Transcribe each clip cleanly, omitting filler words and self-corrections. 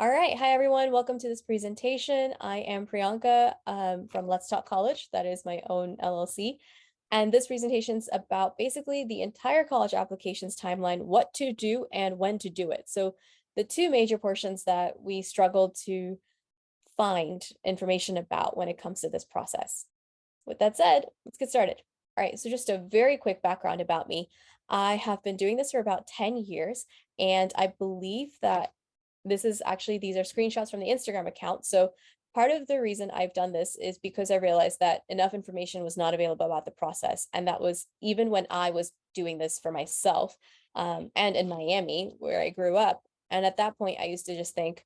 All right. Hi, everyone. Welcome to this presentation. I am Priyanka from Let's Talk College. That is my own LLC. And this presentation is about basically the entire college applications timeline, what to do and when to do it. So the two major portions that we struggle to find information about when it comes to this process. With that said, let's get started. All right, so just a very quick background about me. I have been doing this for about 10 years, and I believe that these are screenshots from the Instagram account. So part of the reason I've done this is because I realized that enough information was not available about the process. And that was even when I was doing this for myself and in Miami, where I grew up. And at that point, I used to just think,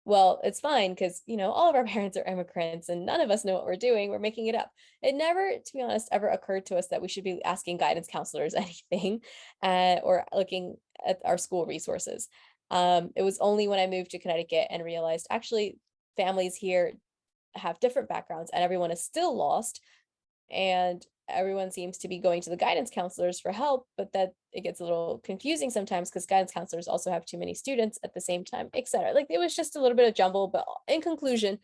well, it's fine because, all of our parents are immigrants and none of us know what we're doing. We're making it up. It never, to be honest, ever occurred to us that we should be asking guidance counselors anything or looking at our school resources. It was only when I moved to Connecticut and realized actually families here have different backgrounds and everyone is still lost and everyone seems to be going to the guidance counselors for help, but that it gets a little confusing sometimes because guidance counselors also have too many students at the same time, etc. Like it was just a little bit of jumble, but in conclusion,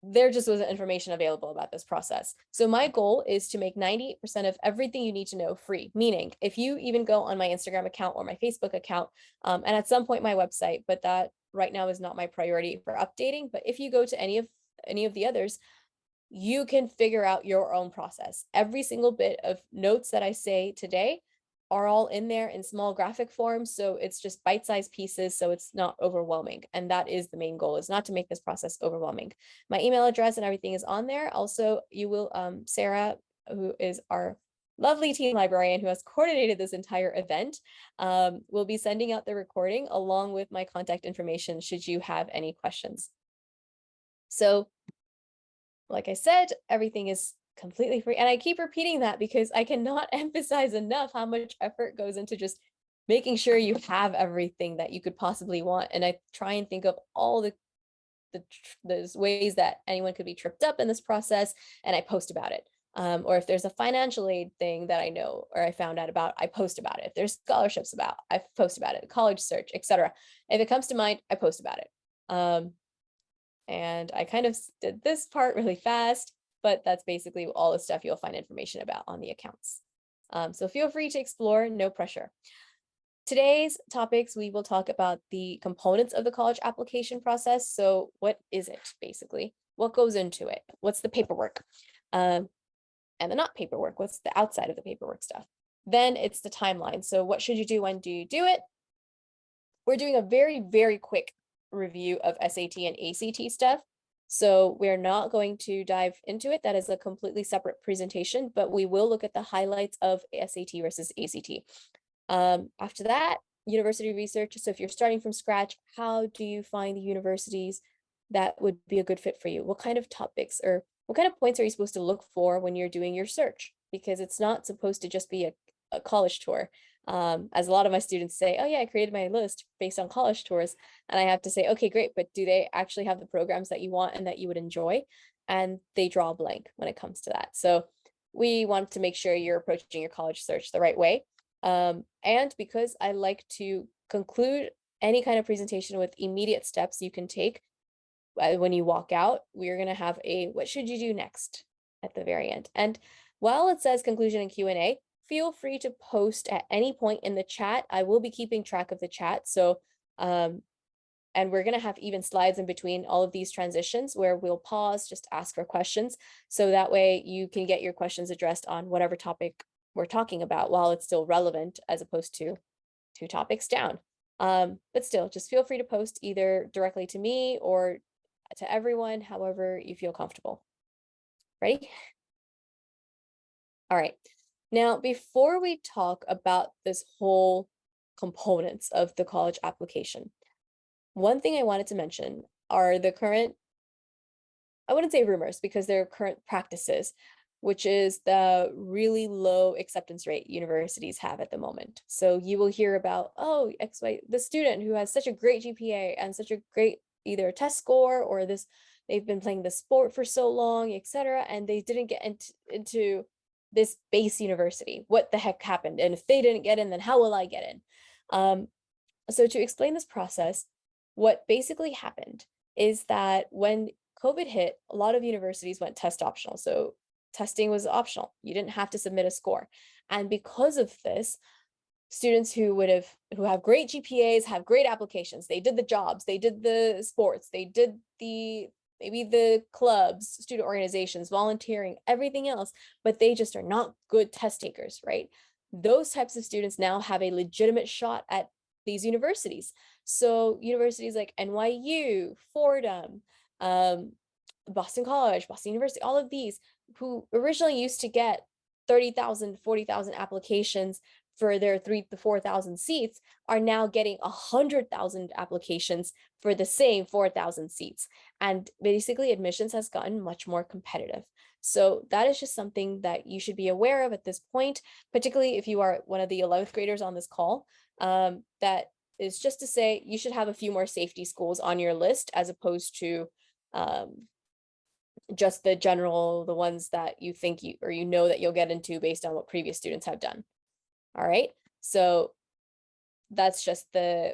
there just wasn't information available about this process. So my goal is to make 98% of everything you need to know free, meaning if you even go on my Instagram account or my Facebook account, and at some point my website, but that right now is not my priority for updating. But if you go to any of the others, you can figure out your own process. Every single bit of notes that I say today are all in there in small graphic form. So it's just bite-sized pieces. So it's not overwhelming. And that is the main goal, is not to make this process overwhelming. My email address and everything is on there. Also, you will, Sarah, who is our lovely team librarian who has coordinated this entire event, will be sending out the recording along with my contact information should you have any questions. So like I said, everything is completely free. And I keep repeating that because I cannot emphasize enough how much effort goes into just making sure you have everything that you could possibly want. And I try and think of all those ways that anyone could be tripped up in this process, and I post about it. Or if there's a financial aid thing that I know or I found out about, I post about it. If there's scholarships about, I post about it. College search, etc. If it comes to mind, I post about it. And I kind of did this part really fast, but that's basically all the stuff you'll find information about on the accounts. So feel free to explore, no pressure. Today's topics, we will talk about the components of the college application process. So what is it basically? What goes into it? What's the paperwork? And the not paperwork, what's the outside of the paperwork stuff? Then it's the timeline. So what should you do? When do you do it? We're doing a very, very quick review of SAT and ACT stuff. So we're not going to dive into it. That is a completely separate presentation, but we will look at the highlights of SAT versus ACT. After that, university research. So if you're starting from scratch, how do you find the universities that would be a good fit for you? What kind of topics or what kind of points are you supposed to look for when you're doing your search? Because it's not supposed to just be a college tour. As a lot of my students say, oh yeah, I created my list based on college tours. And I have to say, okay, great, but do they actually have the programs that you want and that you would enjoy? And they draw a blank when it comes to that. So we want to make sure you're approaching your college search the right way. And because I like to conclude any kind of presentation with immediate steps you can take when you walk out, we're going to have a what should you do next at the very end. And while it says conclusion and Q&A, feel free to post at any point in the chat. I will be keeping track of the chat. So, and we're going to have even slides in between all of these transitions where we'll pause, just ask for questions. So that way you can get your questions addressed on whatever topic we're talking about while it's still relevant as opposed to 2 topics down. But still, just feel free to post either directly to me or to everyone, however you feel comfortable. Ready? All right. Now, before we talk about this whole components of the college application, one thing I wanted to mention are the current, I wouldn't say rumors because they're current practices, which is the really low acceptance rate universities have at the moment. So you will hear about, oh, the student who has such a great GPA and such a great either test score or they've been playing the sport for so long, etc., and they didn't get into this base university. What the heck happened? And if they didn't get in, then how will I get in? So to explain this process, What basically happened is that when COVID hit, a lot of universities went test optional. So testing was optional. You didn't have to submit a score. And because of this, students who have great GPAs have great applications. They did the jobs, they did the sports, they did maybe the clubs, student organizations, volunteering, everything else, but they just are not good test takers, right? Those types of students now have a legitimate shot at these universities. So universities like NYU, Fordham, um, Boston College, Boston University, all of these who originally used to get 30,000, 40,000 applications for their 3,000 to 4,000 seats are now getting 100,000 applications for the same 4,000 seats. And basically admissions has gotten much more competitive. So that is just something that you should be aware of at this point, particularly if you are one of the 11th graders on this call. That is just to say you should have a few more safety schools on your list as opposed to just the ones that you think you know that you'll get into based on what previous students have done. All right, so that's just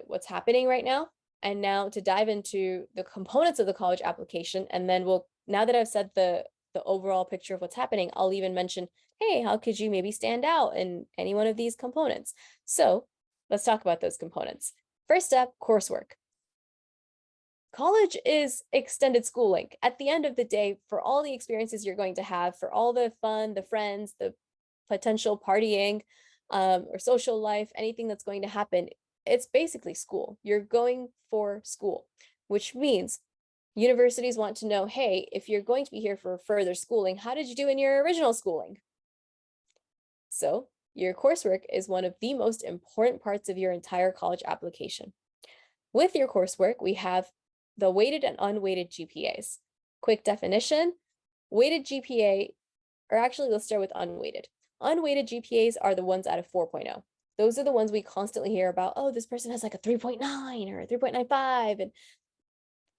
what's happening right now. And now to dive into the components of the college application, and then now that I've said the overall picture of what's happening, I'll even mention, hey, how could you maybe stand out in any one of these components? So let's talk about those components. First up, coursework. College is extended schooling. At the end of the day, for all the experiences you're going to have, for all the fun, the friends, the potential partying, or social life, anything that's going to happen, it's basically school. You're going for school, which means universities want to know, hey, if you're going to be here for further schooling, how did you do in your original schooling? So your coursework is one of the most important parts of your entire college application. With your coursework, we have the weighted and unweighted GPAs. Quick definition, weighted GPA, or actually let's start with unweighted. Unweighted GPAs are the ones out of 4.0. Those are the ones we constantly hear about. Oh, this person has like a 3.9 or a 3.95 and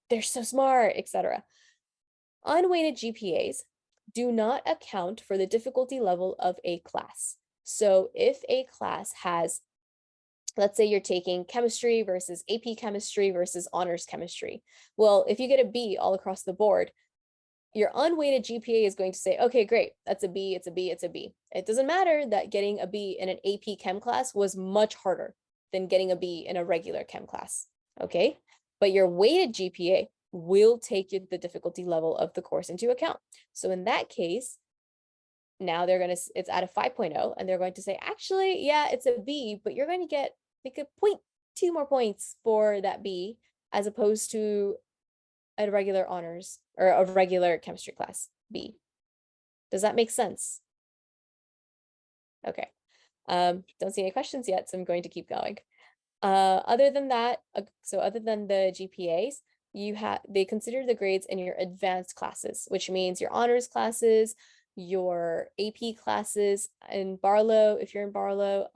they're so smart, etc. Unweighted GPAs do not account for the difficulty level of a class. So if a class has, let's say you're taking chemistry versus AP chemistry versus honors chemistry. Well, if you get a B all across the board, your unweighted GPA is going to say, okay, great, that's a B, it's a B, it's a B. It doesn't matter that getting a B in an AP Chem class was much harder than getting a B in a regular Chem class, okay? But your weighted GPA will take the difficulty level of the course into account. So in that case, now it's at a 5.0 and they're going to say, actually, yeah, it's a B, but you're going to get like a 0.2 more points for that B as opposed to a regular honors or a regular chemistry class B. Does that make sense? Okay. Don't see any questions yet, so I'm going to keep going. Other than that, so other than the GPAs, they consider the grades in your advanced classes, which means your honors classes, your AP classes. In Barlow, if you're in Barlow,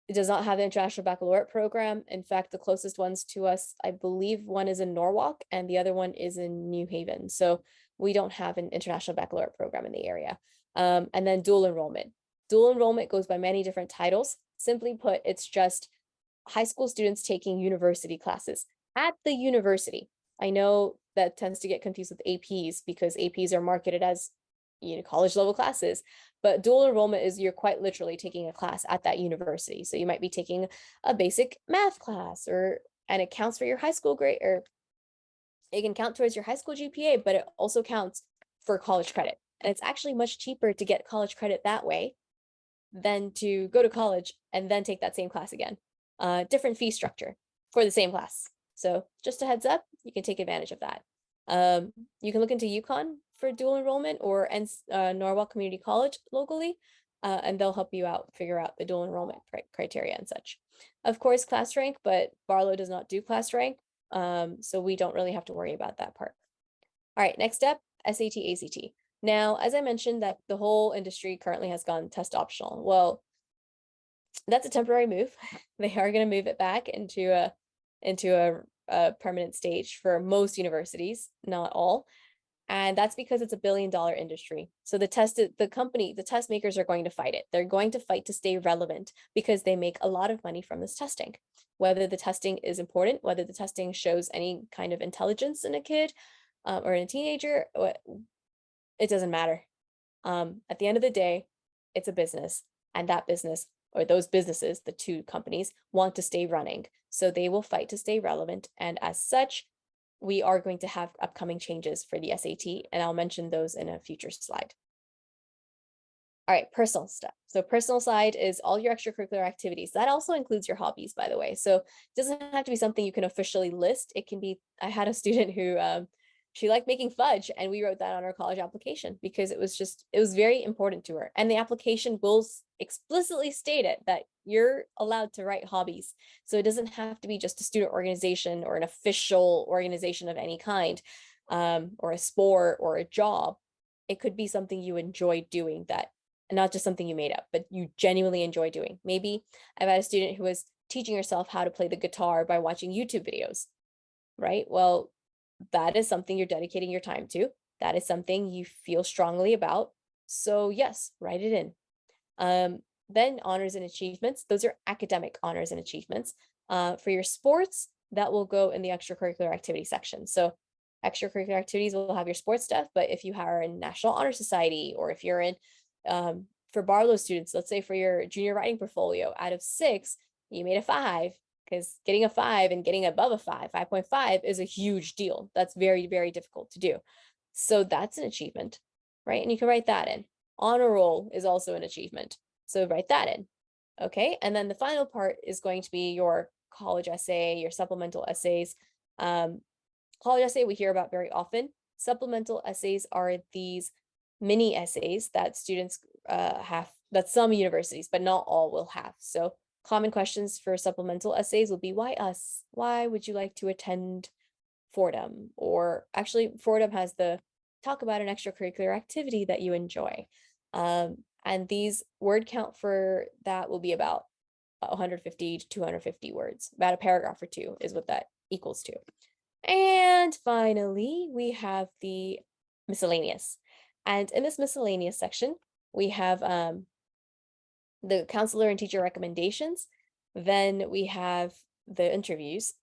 it does not have the International Baccalaureate program. In fact, the closest ones to us, I believe one is in Norwalk and the other one is in New Haven. So we don't have an International Baccalaureate program in the area. And then dual enrollment. Dual enrollment goes by many different titles. Simply put, it's just high school students taking university classes at the university. I know that tends to get confused with APs because APs are marketed as college level classes, but dual enrollment is you're quite literally taking a class at that university. So you might be taking a basic math class and it counts for your high school grade, or it can count towards your high school GPA, but it also counts for college credit. And it's actually much cheaper to get college credit that way than to go to college and then take that same class again. Different fee structure for the same class. So just a heads up, you can take advantage of that. You can look into UConn for dual enrollment or Norwalk Community College locally, and they'll help you out, figure out the dual enrollment criteria and such. Of course, class rank, but Barlow does not do class rank, so we don't really have to worry about that part. All right, next up, SAT, ACT. Now, as I mentioned, that the whole industry currently has gone test optional. Well, that's a temporary move. They are going to move it back into a permanent stage for most universities, not all. And that's because it's a billion-dollar industry. So the test makers are going to fight it. They're going to fight to stay relevant because they make a lot of money from this testing. Whether the testing is important, whether the testing shows any kind of intelligence in a kid or in a teenager, it doesn't matter. At the end of the day, it's a business, and that business or those businesses, the two companies, want to stay running. So they will fight to stay relevant. And as such, we are going to have upcoming changes for the SAT, and I'll mention those in a future slide. All right, personal stuff. So personal side is all your extracurricular activities. That also includes your hobbies, by the way. So it doesn't have to be something you can officially list. It can be, I had a student who she liked making fudge, and we wrote that on our college application because it was very important to her. And the application will explicitly state it that you're allowed to write hobbies. So it doesn't have to be just a student organization or an official organization of any kind, or a sport or a job. It could be something you enjoy doing, that and not just something you made up, but you genuinely enjoy doing. Maybe I've had a student who was teaching herself how to play the guitar by watching YouTube videos, right? Well, that is something you're dedicating your time to. That is something you feel strongly about. So yes, write it in. Then honors and achievements. Those are academic honors and achievements. For your sports, that will go in the extracurricular activity section. So extracurricular activities will have your sports stuff, but if you are in National Honor Society, or if you're in, for Barlow students, let's say for your junior writing portfolio, out of 6, you made a 5, because getting a 5 and getting above a 5.5 is a huge deal. That's very, very difficult to do. So that's an achievement, right? And you can write that in. Honor roll is also an achievement. So write that in. Okay. And then the final part is going to be your college essay, your supplemental essays. College essay we hear about very often. Supplemental essays are these mini essays that students have, that some universities, but not all, will have. So common questions for supplemental essays will be, why us? Why would you like to attend Fordham? Or actually, Fordham has the talk about an extracurricular activity that you enjoy. And these word count for that will be about 150 to 250 words. About a paragraph or two is what that equals to. And finally, we have the miscellaneous. And in this miscellaneous section, we have the counselor and teacher recommendations. Then we have the interviews.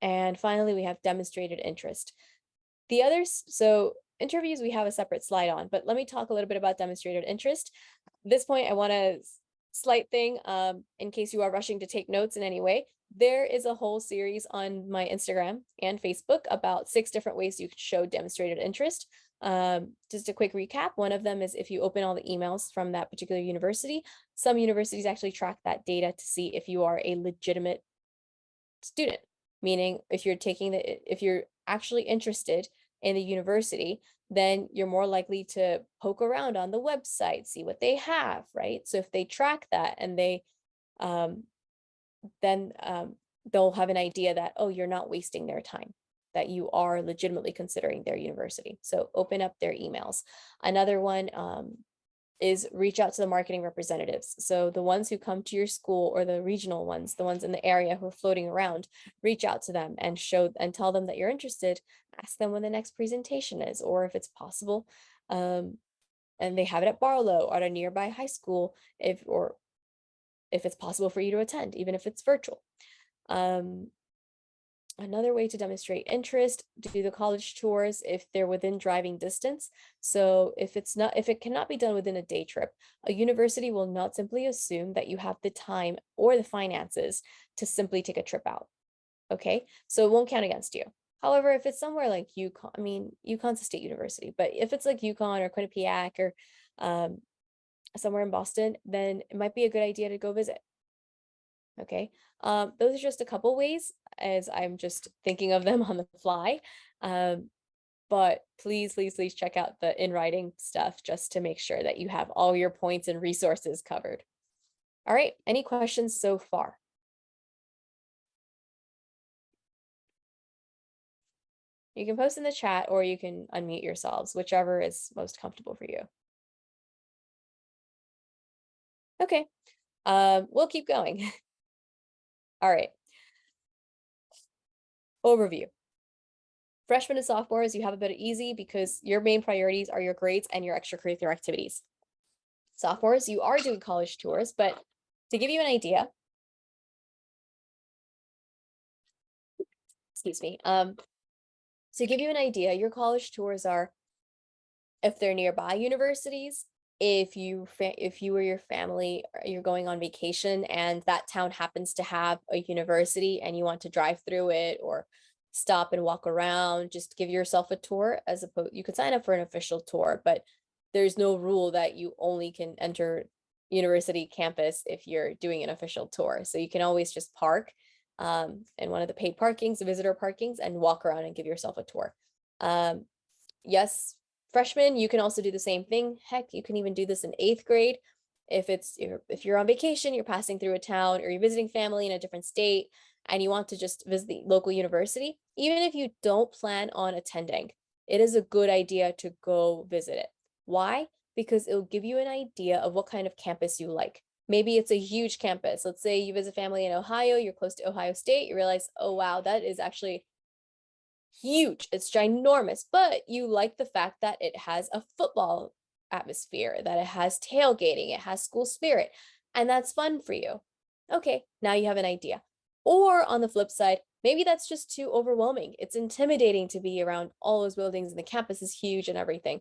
And finally, we have demonstrated interest. The others, so interviews, we have a separate slide on, but let me talk a little bit about demonstrated interest. At this point, I want a slight thing, in case you are rushing to take notes in any way. There is a whole series on my Instagram and Facebook about 6 different ways you could show demonstrated interest. Just a quick recap. One of them is if you open all the emails from that particular university. Some universities actually track that data to see if you are a legitimate student, meaning if you're actually interested in the university, then you're more likely to poke around on the website, see what they have, right? So if they track that and they then they'll have an idea that, oh, you're not wasting their time, that you are legitimately considering their university. So open up their emails. Another one is reach out to the marketing representatives. So the ones who come to your school, or the regional ones, the ones in the area who are floating around, reach out to them and tell them that you're interested. Ask them when the next presentation is, or if it's possible. And they have it at Barlow or at a nearby high school, if it's possible for you to attend, even if it's virtual. Another way to demonstrate interest, do the college tours if they're within driving distance. So if it cannot be done within a day trip, a university will not simply assume that you have the time or the finances to simply take a trip out. Okay, so it won't count against you. However, if it's somewhere like UConn, I mean, UConn's a state university, but if it's like UConn or Quinnipiac or somewhere in Boston, then it might be a good idea to go visit. Okay, those are just a couple ways, as I'm just thinking of them on the fly. But please, please, please check out the in writing stuff just to make sure that you have all your points and resources covered. All right, any questions so far? You can post in the chat or you can unmute yourselves, whichever is most comfortable for you. Okay, we'll keep going. All right. Overview. Freshmen and sophomores, you have a bit of easy because your main priorities are your grades and your extracurricular activities. Sophomores, you are doing college tours, but to give you an idea, excuse me, to give you an idea, your college tours are if they're nearby universities, if you or your family you're going on vacation and that town happens to have a university and you want to drive through it or stop and walk around, just give yourself a tour as opposed you could sign up for an official tour, but there's no rule that you only can enter university campus if you're doing an official tour. So you can always just park in one of the paid parkings, the visitor parkings, and walk around and give yourself a tour. Yes, freshmen, you can also do the same thing. Heck, you can even do this in 8th grade. If you're on vacation, you're passing through a town or you're visiting family in a different state and you want to just visit the local university, even if you don't plan on attending, it is a good idea to go visit it. Why? Because it'll give you an idea of what kind of campus you like. Maybe it's a huge campus. Let's say you visit family in Ohio, you're close to Ohio State, you realize, oh wow, that is actually huge, it's ginormous, but you like the fact that it has a football atmosphere, that it has tailgating, it has school spirit, and that's fun for you. Okay, now you have an idea. Or on the flip side, maybe that's just too overwhelming. It's intimidating to be around all those buildings and the campus is huge and everything.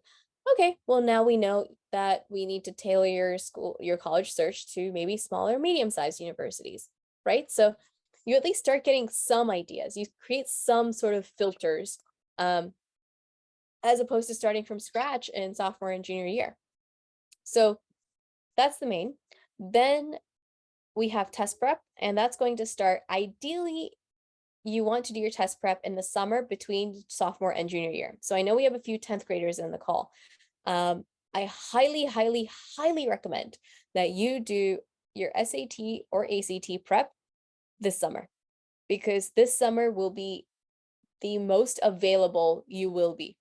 Okay, well, now we know that we need to tailor your college search to maybe smaller, medium-sized universities, right? So you at least start getting some ideas. You create some sort of filters, as opposed to starting from scratch in sophomore and junior year. So that's the main. Then we have test prep, and that's going to start ideally. You want to do your test prep in the summer between sophomore and junior year. So I know we have a few 10th graders in the call. I highly, highly, highly recommend that you do your SAT or ACT prep this summer, because this summer will be the most available you will be.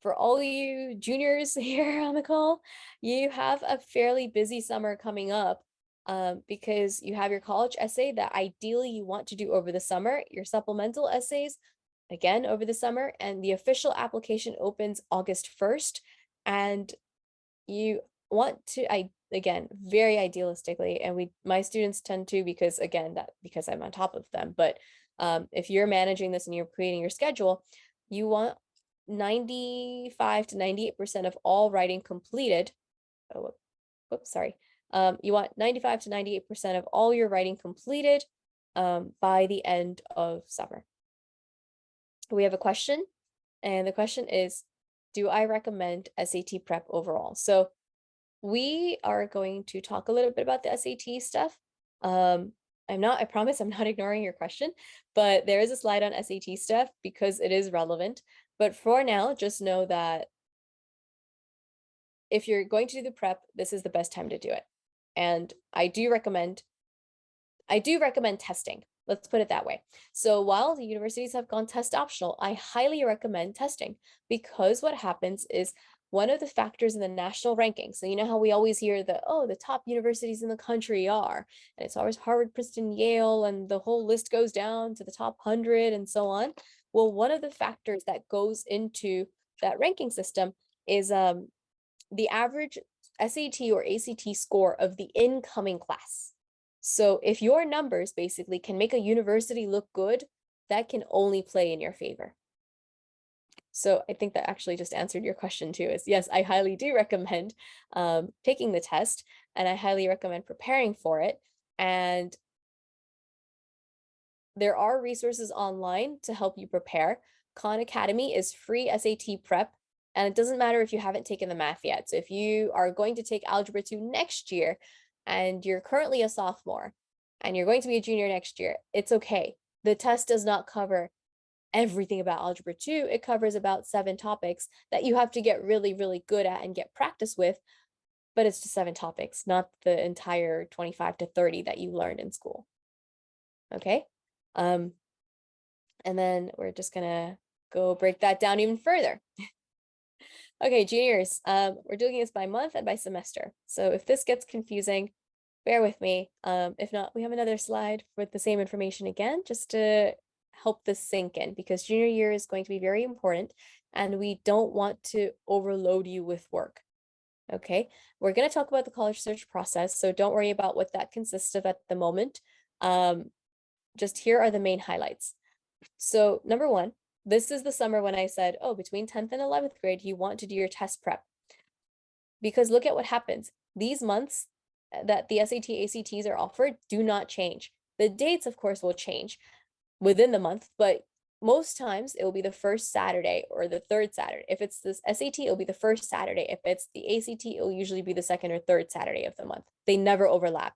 For all you juniors here on the call, you have a fairly busy summer coming up because you have your college essay that ideally you want to do over the summer, your supplemental essays again over the summer, and the official application opens August 1st. And you want to, again, very idealistically, and my students tend to, because I'm on top of them, but if you're managing this and you're creating your schedule, you want 95 to 98% of all writing completed. Oh, whoops, sorry. You want 95 to 98% of all your writing completed by the end of summer. We have a question, and the question is, do I recommend SAT prep overall? So we are going to talk a little bit about the SAT stuff. I promise I'm not ignoring your question, but there is a slide on SAT stuff because it is relevant. But for now, just know that if you're going to do the prep, this is the best time to do it. And I do recommend testing. Let's put it that way. So while the universities have gone test optional, I highly recommend testing, because what happens is one of the factors in the national ranking. So you know how we always hear the top universities in the country are, and it's always Harvard, Princeton, Yale, and the whole list goes down to the top 100 and so on. Well, one of the factors that goes into that ranking system is the average SAT or ACT score of the incoming class. So if your numbers basically can make a university look good, that can only play in your favor. So I think that actually just answered your question too, is yes, I highly do recommend taking the test, and I highly recommend preparing for it. And there are resources online to help you prepare. Khan Academy is free SAT prep, and it doesn't matter if you haven't taken the math yet. So if you are going to take Algebra 2 next year, and you're currently a sophomore, and you're going to be a junior next year, it's okay. The test does not cover everything about Algebra 2. It covers about 7 topics that you have to get really, really good at and get practice with, but it's just 7 topics, not the entire 25 to 30 that you learned in school. Okay? And then we're just gonna go break that down even further. Okay, juniors, we're doing this by month and by semester. So if this gets confusing, bear with me. If not, we have another slide with the same information again, just to help this sink in, because junior year is going to be very important and we don't want to overload you with work. Okay, we're going to talk about the college search process, so don't worry about what that consists of at the moment. Just here are the main highlights. So number one, this is the summer when I said, oh, between 10th and 11th grade, you want to do your test prep. Because look at what happens. These months that the SAT, ACTs are offered do not change. The dates, of course, will change within the month, but most times it will be the first Saturday or the third Saturday. If it's this SAT, it'll be the first Saturday. If it's the ACT, it'll usually be the second or third Saturday of the month. They never overlap.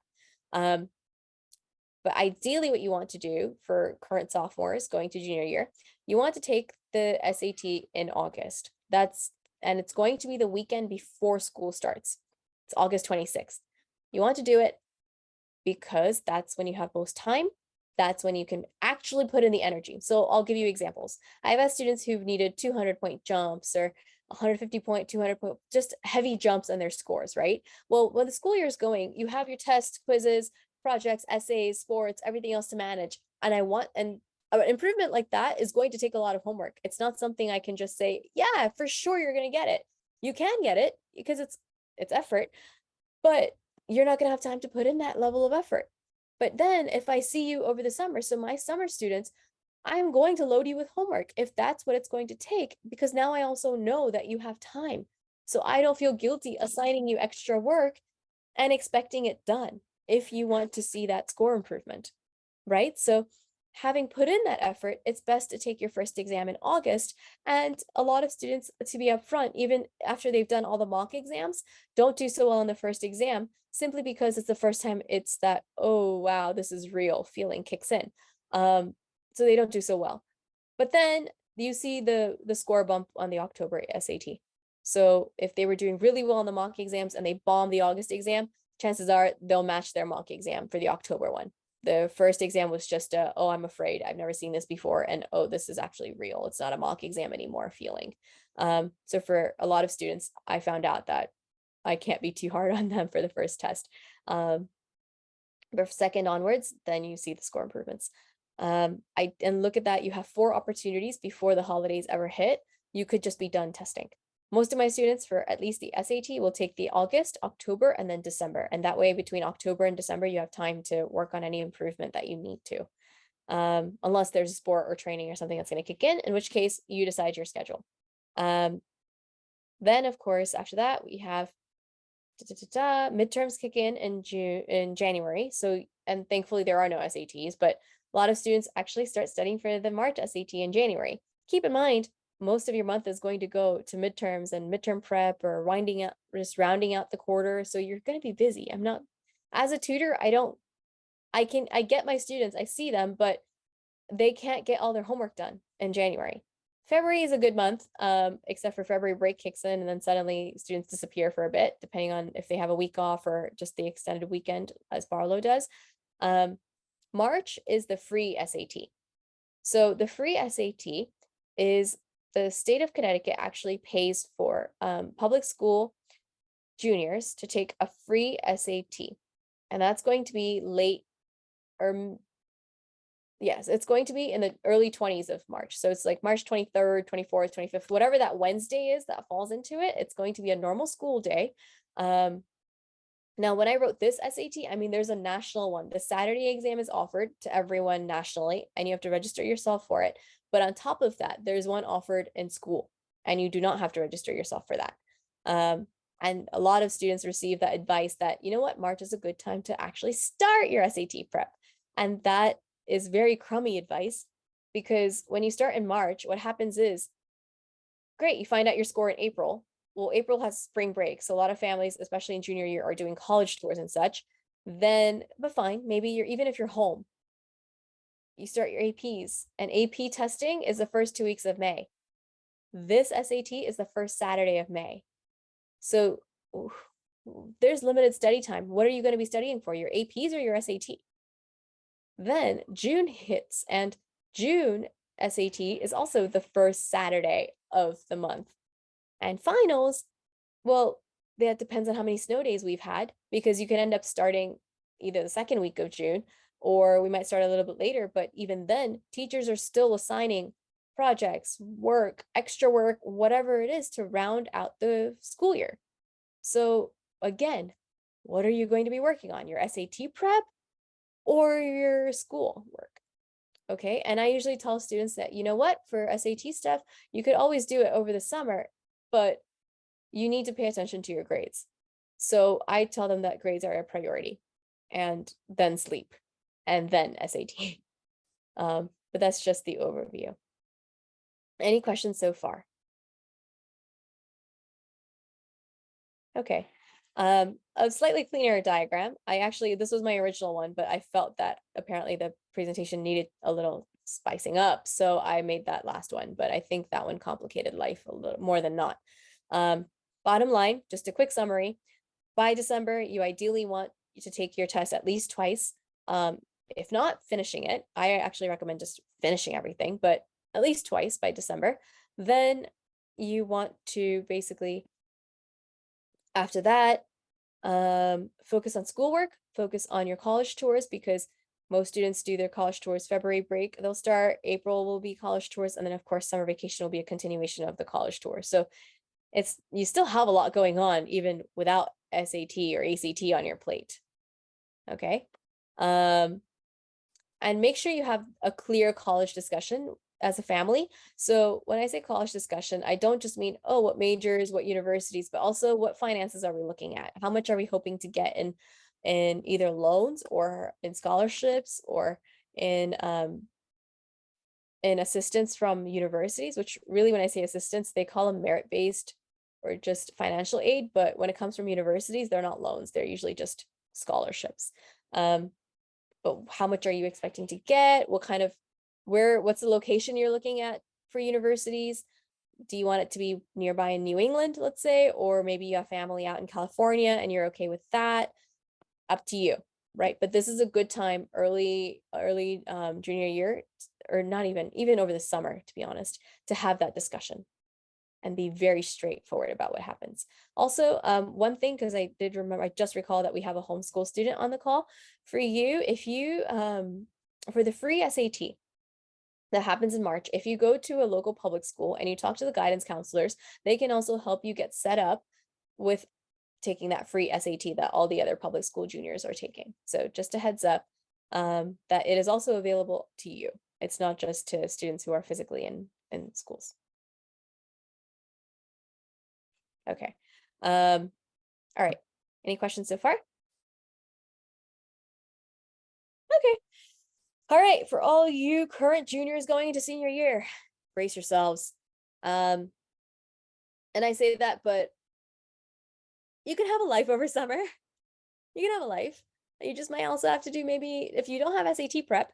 But ideally, what you want to do for current sophomores going to junior year, you want to take the SAT in August. And it's going to be the weekend before school starts. It's August 26th. You want to do it because that's when you have most time. That's when you can actually put in the energy. So I'll give you examples. I've had students who've needed 200-point jumps or 150-point, 200-point, just heavy jumps in their scores, right? Well, when the school year is going, you have your tests, quizzes, projects, essays, sports, everything else to manage. And an improvement like that is going to take a lot of homework. It's not something I can just say, yeah, for sure you're going to get it. You can get it because it's effort, but you're not going to have time to put in that level of effort. But then if I see you over the summer, so my summer students, I'm going to load you with homework if that's what it's going to take, because now I also know that you have time. So I don't feel guilty assigning you extra work and expecting it done if you want to see that score improvement, right? So having put in that effort, it's best to take your first exam in August. And a lot of students, to be upfront, even after they've done all the mock exams, don't do so well in the first exam simply because it's the first time it's that, oh, wow, this is real feeling kicks in. So they don't do so well. But then you see the score bump on the October SAT. So if they were doing really well on the mock exams and they bomb the August exam, chances are they'll match their mock exam for the October one. The first exam was just oh, I'm afraid, I've never seen this before, and oh, this is actually real. It's not a mock exam anymore feeling. So for a lot of students, I found out that I can't be too hard on them for the first test. But second onwards, then you see the score improvements. And look at that, you have 4 opportunities before the holidays ever hit. You could just be done testing. Most of my students for at least the SAT will take the August, October, and then December. And that way, between October and December, you have time to work on any improvement that you need to. Unless there's a sport or training or something that's going to kick in which case you decide your schedule. Then, of course, after that, we have midterms kick in January. So, and thankfully there are no SATs, but a lot of students actually start studying for the March SAT in January. Keep in mind, most of your month is going to go to midterms and midterm prep or just rounding out the quarter. So you're going to be busy. I'm not, as a tutor, I get my students, I see them, but they can't get all their homework done in January. February is a good month, except for February break kicks in and then suddenly students disappear for a bit, depending on if they have a week off or just the extended weekend as Barlow does. March is the free SAT. So the free SAT is the state of Connecticut actually pays for public school juniors to take a free SAT. And that's going to be yes, it's going to be in the early 20s of March. So it's like March 23rd, 24th, 25th, whatever that Wednesday is that falls into it. It's going to be a normal school day. Now, when I wrote this SAT, I mean, there's a national one. The Saturday exam is offered to everyone nationally, and you have to register yourself for it. But on top of that, there's one offered in school, and you do not have to register yourself for that. And a lot of students receive that advice that, you know what, March is a good time to actually start your SAT prep. And that is very crummy advice, because when you start in March, what happens is, great, you find out your score in April. Well, April has spring break, so a lot of families, especially in junior year, are doing college tours and such. Then, but fine, maybe even if you're home, you start your APs, and AP testing is the first 2 weeks of May. This SAT is the first Saturday of May. So there's limited study time. What are you going to be studying for, your APs or your SAT? Then June hits, and June SAT is also the first Saturday of the month. And finals, well, that depends on how many snow days we've had, because you can end up starting either the second week of June or we might start a little bit later, but even then, teachers are still assigning projects, work, extra work, whatever it is to round out the school year. So again, what are you going to be working on? Your SAT prep or your school work? Okay. And I usually tell students that, you know what, for SAT stuff, you could always do it over the summer, but you need to pay attention to your grades. So I tell them that grades are a priority, and then sleep, and then SAT. But that's just the overview. Any questions so far? Okay. A slightly cleaner diagram. This was my original one, but I felt that apparently the presentation needed a little spicing up. So I made that last one, but I think that one complicated life a little more than not. Bottom line, just a quick summary. By December, you ideally want to take your test at least twice. If not finishing it, I actually recommend just finishing everything, but at least twice by December. Then you want to basically, after that, focus on schoolwork, focus on your college tours, because most students do their college tours February break. They'll start, April will be college tours, and then of course summer vacation will be a continuation of the college tour. So you still have a lot going on even without SAT or ACT on your plate. Okay. And make sure you have a clear college discussion as a family. So when I say college discussion, I don't just mean, oh, what majors, what universities, but also what finances are we looking at? How much are we hoping to get in either loans or in scholarships or in assistance from universities, which really, when I say assistance, they call them merit-based or just financial aid. But when it comes from universities, they're not loans. They're usually just scholarships. But how much are you expecting to get? What's the location you're looking at for universities? Do you want it to be nearby in New England, let's say, or maybe you have family out in California and you're okay with that? Up to you, right? But this is a good time early junior year, or not even over the summer, to be honest, to have that discussion and be very straightforward about what happens. Also, one thing, because I just recall that we have a homeschool student on the call. For you, if you, for the free SAT that happens in March, if you go to a local public school and you talk to the guidance counselors, they can also help you get set up with taking that free SAT that all the other public school juniors are taking. So just a heads up, that it is also available to you. It's not just to students who are physically in schools. Okay. All right. Any questions so far? Okay. All right. For all you current juniors going into senior year, brace yourselves. And I say that, but you can have a life over summer. You can have a life. You just might also have to do, maybe if you don't have SAT prep,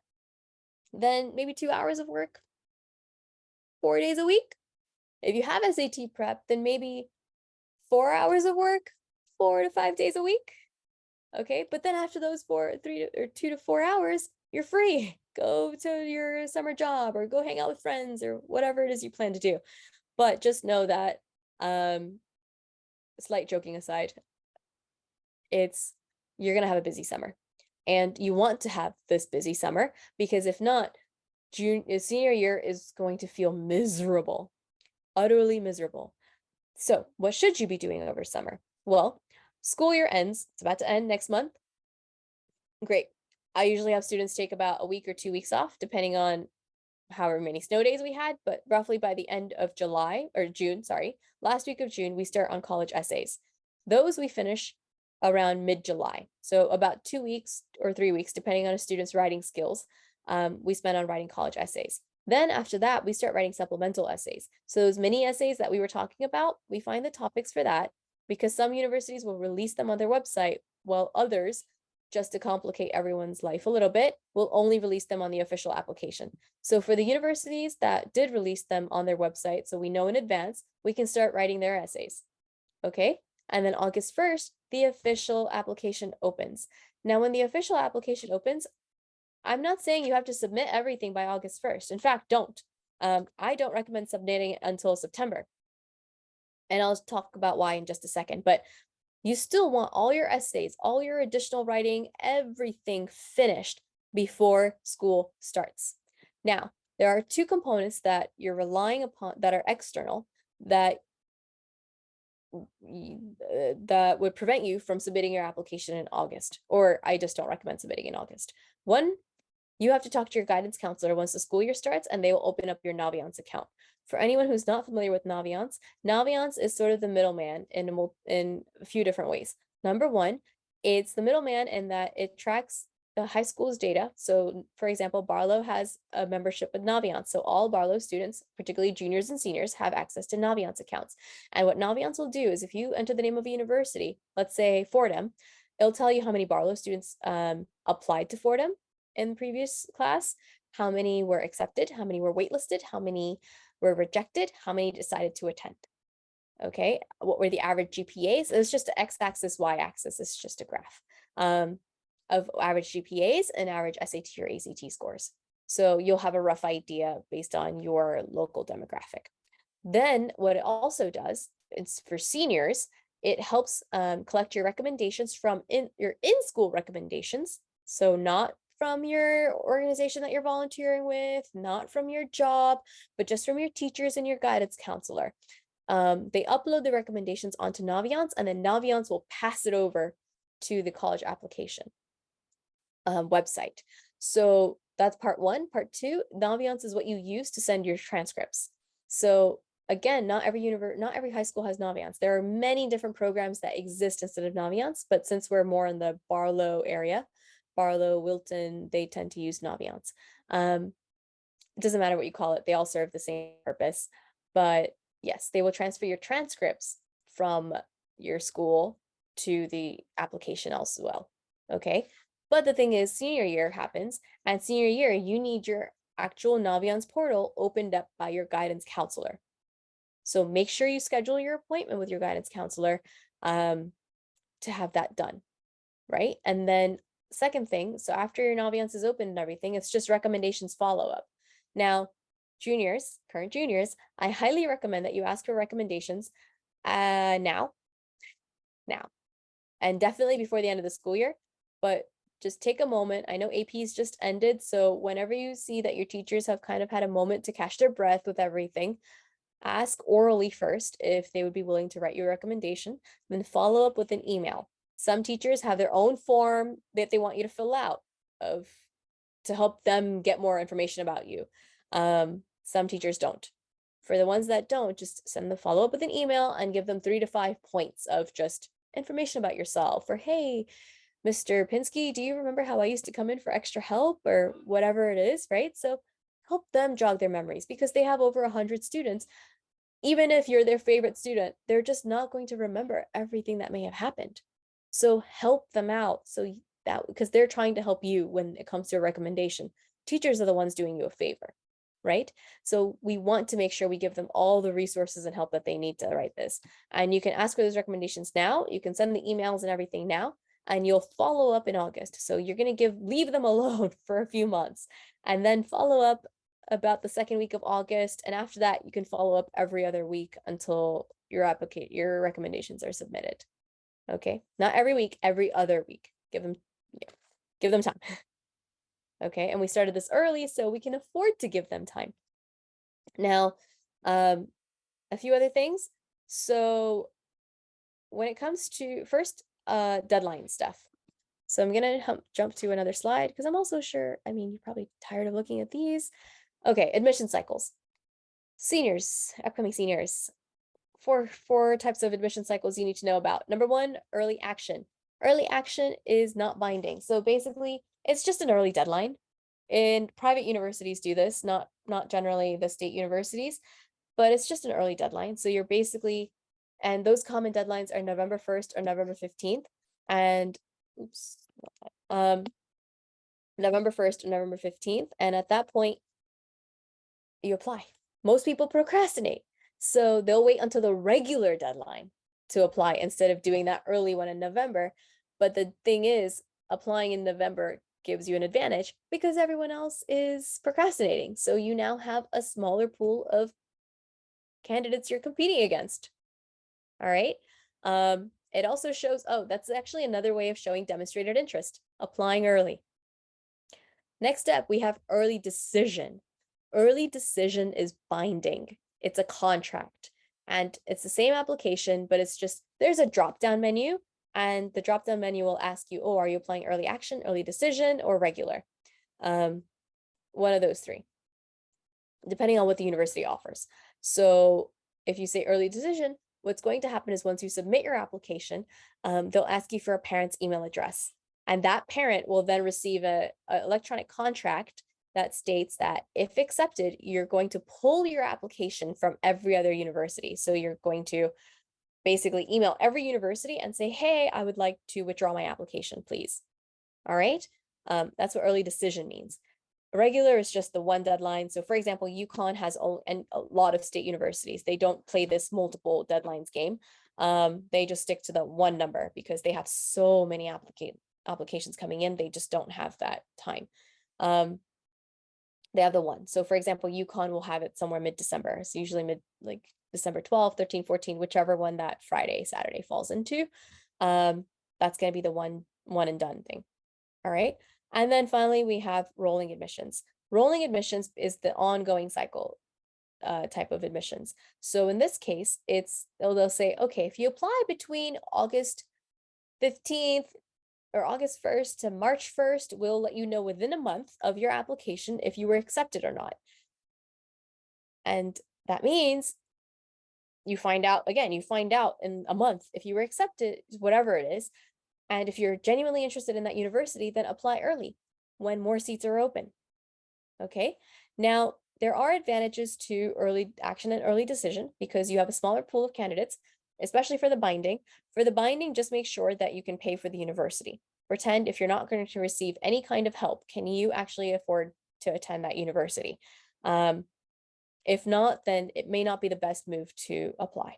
then maybe 2 hours of work 4 days a week. If you have SAT prep, then maybe 4 hours of work 4 to 5 days a week. Okay, but then after those 2 to 4 hours, you're free. Go to your summer job or go hang out with friends or whatever it is you plan to do. But just know that, slight joking aside, you're gonna have a busy summer, and you want to have this busy summer, because if not, senior year is going to feel miserable, utterly miserable. So what should you be doing over summer? Well, school year ends. It's about to end next month. Great. I usually have students take about a week or 2 weeks off, depending on however many snow days we had, but roughly by the end of June, last week of June, we start on college essays. Those we finish around mid-July. So about 2 weeks or 3 weeks, depending on a student's writing skills, we spend on writing college essays. Then after that, we start writing supplemental essays. So those mini essays that we were talking about, we find the topics for that, because some universities will release them on their website, while others, just to complicate everyone's life a little bit, will only release them on the official application. So for the universities that did release them on their website, so we know in advance, we can start writing their essays. Okay? And then August 1st, the official application opens. Now, when the official application opens, I'm not saying you have to submit everything by August 1st. In fact, don't. I don't recommend submitting it until September. And I'll talk about why in just a second. But you still want all your essays, all your additional writing, everything finished before school starts. Now, there are two components that you're relying upon that are external that that would prevent you from submitting your application in August, or I just don't recommend submitting in August. One, you have to talk to your guidance counselor once the school year starts, and they will open up your Naviance account. For anyone who's not familiar with Naviance, Naviance is sort of the middleman in a few different ways. Number one, it's the middleman in that it tracks the high school's data. So, for example, Barlow has a membership with Naviance. So all Barlow students, particularly juniors and seniors, have access to Naviance accounts. And what Naviance will do is if you enter the name of a university, let's say Fordham, it'll tell you how many Barlow students applied to Fordham in the previous class, how many were accepted, how many were waitlisted, how many were rejected, how many decided to attend. Okay, what were the average GPAs? It's just an x-axis, y-axis. It's just a graph of average GPAs and average SAT or ACT scores. So you'll have a rough idea based on your local demographic. Then what it also does, it's for seniors, it helps collect your recommendations from your in-school recommendations. So not from your organization that you're volunteering with, not from your job, but just from your teachers and your guidance counselor. They upload the recommendations onto Naviance, and then Naviance will pass it over to the college application website. So that's part one. Part two, Naviance is what you use to send your transcripts. So again, not every high school has Naviance. There are many different programs that exist instead of Naviance, but since we're more in the Barlow area, Barlow, Wilton, they tend to use Naviance. It doesn't matter what you call it, they all serve the same purpose. But yes, they will transfer your transcripts from your school to the application as well. Okay. But the thing is, senior year happens, and senior year, you need your actual Naviance portal opened up by your guidance counselor. So make sure you schedule your appointment with your guidance counselor to have that done, right? And then second thing, so after your Naviance is open and everything, it's just recommendations follow-up. Now, current juniors, I highly recommend that you ask for recommendations now, and definitely before the end of the school year, but just take a moment. I know AP's just ended, so whenever you see that your teachers have kind of had a moment to catch their breath with everything, ask orally first if they would be willing to write you a recommendation, then follow up with an email. Some teachers have their own form that they want you to fill out to help them get more information about you. Some teachers don't. For the ones that don't, just send the follow up with an email and give them 3 to 5 points of just information about yourself. Or, hey, Mr. Pinsky, do you remember how I used to come in for extra help or whatever it is, right? So help them jog their memories because they have over 100 students. Even if you're their favorite student, they're just not going to remember everything that may have happened. So help them out because they're trying to help you when it comes to a recommendation. Teachers are the ones doing you a favor, right? So we want to make sure we give them all the resources and help that they need to write this. And you can ask for those recommendations now. You can send the emails and everything now, and you'll follow up in August. So you're going to leave them alone for a few months and then follow up about the second week of August. And after that, you can follow up every other week until your recommendations are submitted. Okay. Not every week, every other week. Give them time. Okay. And we started this early, so we can afford to give them time. Now, a few other things. So when it comes to first, deadline stuff. So I'm going to jump to another slide because I'm also sure, you're probably tired of looking at these. Okay, admission cycles. Seniors, upcoming seniors. Four types of admission cycles you need to know about. Number one, early action. Early action is not binding. So basically, it's just an early deadline. And private universities do this, not generally the state universities, but it's just an early deadline. So you're basically, and those common deadlines are November 1st or November 15th. And November 1st or November 15th. And at that point, you apply. Most people procrastinate. So they'll wait until the regular deadline to apply instead of doing that early one in November. But the thing is, applying in November gives you an advantage because everyone else is procrastinating. So you now have a smaller pool of candidates you're competing against. All right. It also shows, that's actually another way of showing demonstrated interest, applying early. Next up, we have early decision. Early decision is binding. It's a contract and it's the same application, but it's just, there's a drop-down menu and the drop-down menu will ask you, oh, are you applying early action, early decision, or regular? One of those three, depending on what the university offers. So if you say early decision, what's going to happen is once you submit your application, they'll ask you for a parent's email address. And that parent will then receive a electronic contract that states that if accepted, you're going to pull your application from every other university. So you're going to basically email every university and say, hey, I would like to withdraw my application, please. All right. That's what early decision means. Regular is just the one deadline. So for example, UConn has a lot of state universities. They don't play this multiple deadlines game. They just stick to the one number because they have so many applications coming in. They just don't have that time. They have the one. So for example, UConn will have it somewhere mid-December. It's usually like December 12th, 13, 14, whichever one that Friday, Saturday falls into. That's going to be the one and done thing. All right. And then finally, we have rolling admissions. Rolling admissions is the ongoing cycle type of admissions. So in this case, they'll say, okay, if you apply between August 15th or August 1st to March 1st, we'll let you know within a month of your application if you were accepted or not. And that means you find out in a month if you were accepted, whatever it is. And if you're genuinely interested in that university, then apply early when more seats are open. Okay. Now, there are advantages to early action and early decision because you have a smaller pool of candidates, especially for the binding. For the binding, just make sure that you can pay for the university. Pretend if you're not going to receive any kind of help, can you actually afford to attend that university? If not, then it may not be the best move to apply.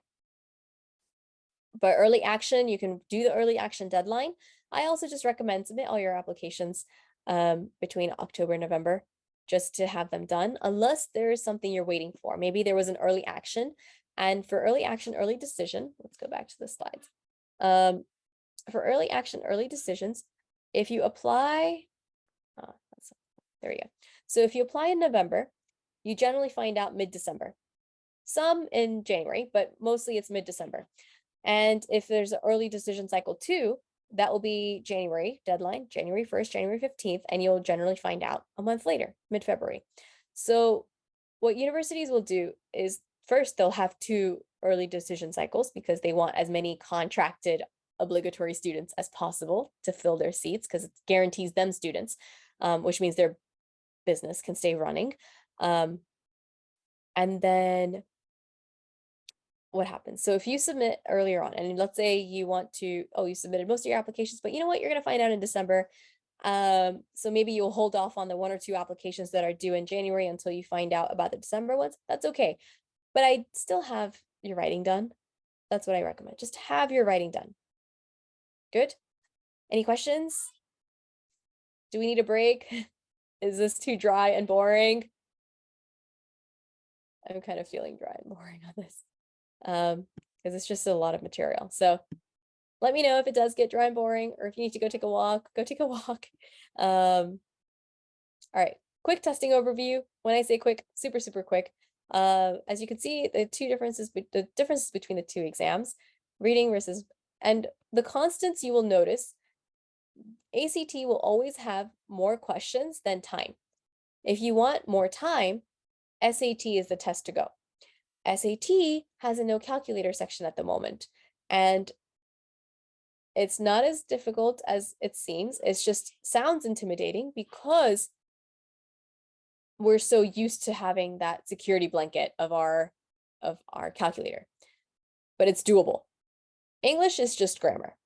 But early action, you can do the early action deadline. I also just recommend submit all your applications between October and November just to have them done, unless there is something you're waiting for. Maybe there was an early action. And for early action, early decision, let's go back to the slides. For early action, early decisions, if you apply, there we go. So if you apply in November, you generally find out mid-December. Some in January, but mostly it's mid-December. And if there's an early decision cycle 2, that will be January deadline, January 1st, January 15th, and you'll generally find out a month later, mid-February. So what universities will do is first they'll have 2 early decision cycles because they want as many contracted obligatory students as possible to fill their seats because it guarantees them students, which means their business can stay running. And then what happens? So if you submit earlier on, and let's say you want to, you submitted most of your applications, but you know what, you're going to find out in December. So maybe you'll hold off on the 1 or 2 applications that are due in January until you find out about the December ones. That's okay. But I still have your writing done. That's what I recommend. Just have your writing done. Good. Any questions? Do we need a break? Is this too dry and boring? I'm kind of feeling dry and boring on this. Because it's just a lot of material. So let me know if it does get dry and boring, or if you need to go take a walk, go take a walk. All right, quick testing overview. When I say quick, super, super quick. As you can see, the differences between the 2 exams, reading versus, and the constants you will notice, ACT will always have more questions than time. If you want more time, SAT is the test to go. SAT has a no calculator section at the moment, and it's not as difficult as it seems. It's just sounds intimidating because we're so used to having that security blanket of our calculator, but it's doable. English is just grammar,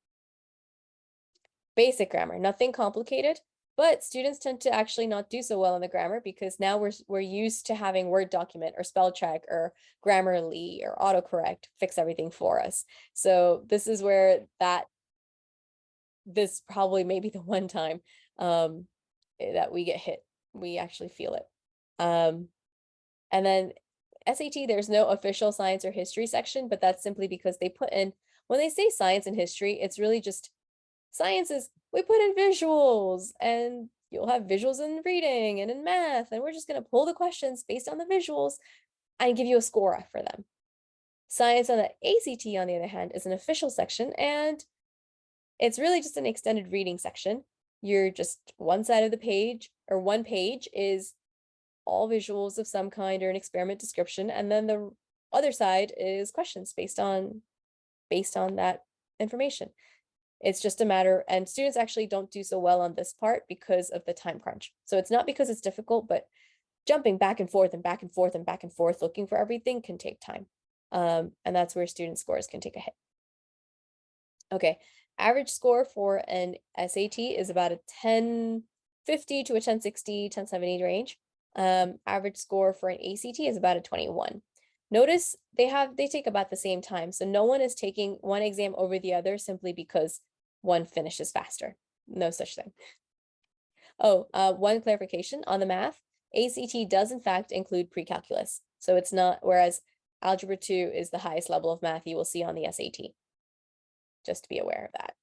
basic grammar, nothing complicated. But students tend to actually not do so well in the grammar because now we're used to having Word document or spell check or Grammarly or autocorrect fix everything for us. So this is where this probably may be the one time that we get hit. We actually feel it. And then SAT, there's no official science or history section, but that's simply because they put in, when they say science and history, it's really just science is, we put in visuals and you'll have visuals in reading and in math, and we're just going to pull the questions based on the visuals and give you a score for them. Science on the ACT, on the other hand, is an official section, and it's really just an extended reading section. You're just one side of the page, or one page is all visuals of some kind or an experiment description, and then the other side is questions based on that information. It's just a matter, and students actually don't do so well on this part because of the time crunch. So it's not because it's difficult, but jumping back and forth and back and forth and back and forth looking for everything can take time. And that's where student scores can take a hit. Okay, average score for an SAT is about a 1050 to a 1060, 1070 range. Average score for an ACT is about a 21. Notice they take about the same time. So no one is taking one exam over the other simply because one finishes faster. No such thing. Oh, one clarification on the math. ACT does in fact include pre-calculus. So it's not, whereas Algebra 2 is the highest level of math you will see on the SAT. Just to be aware of that.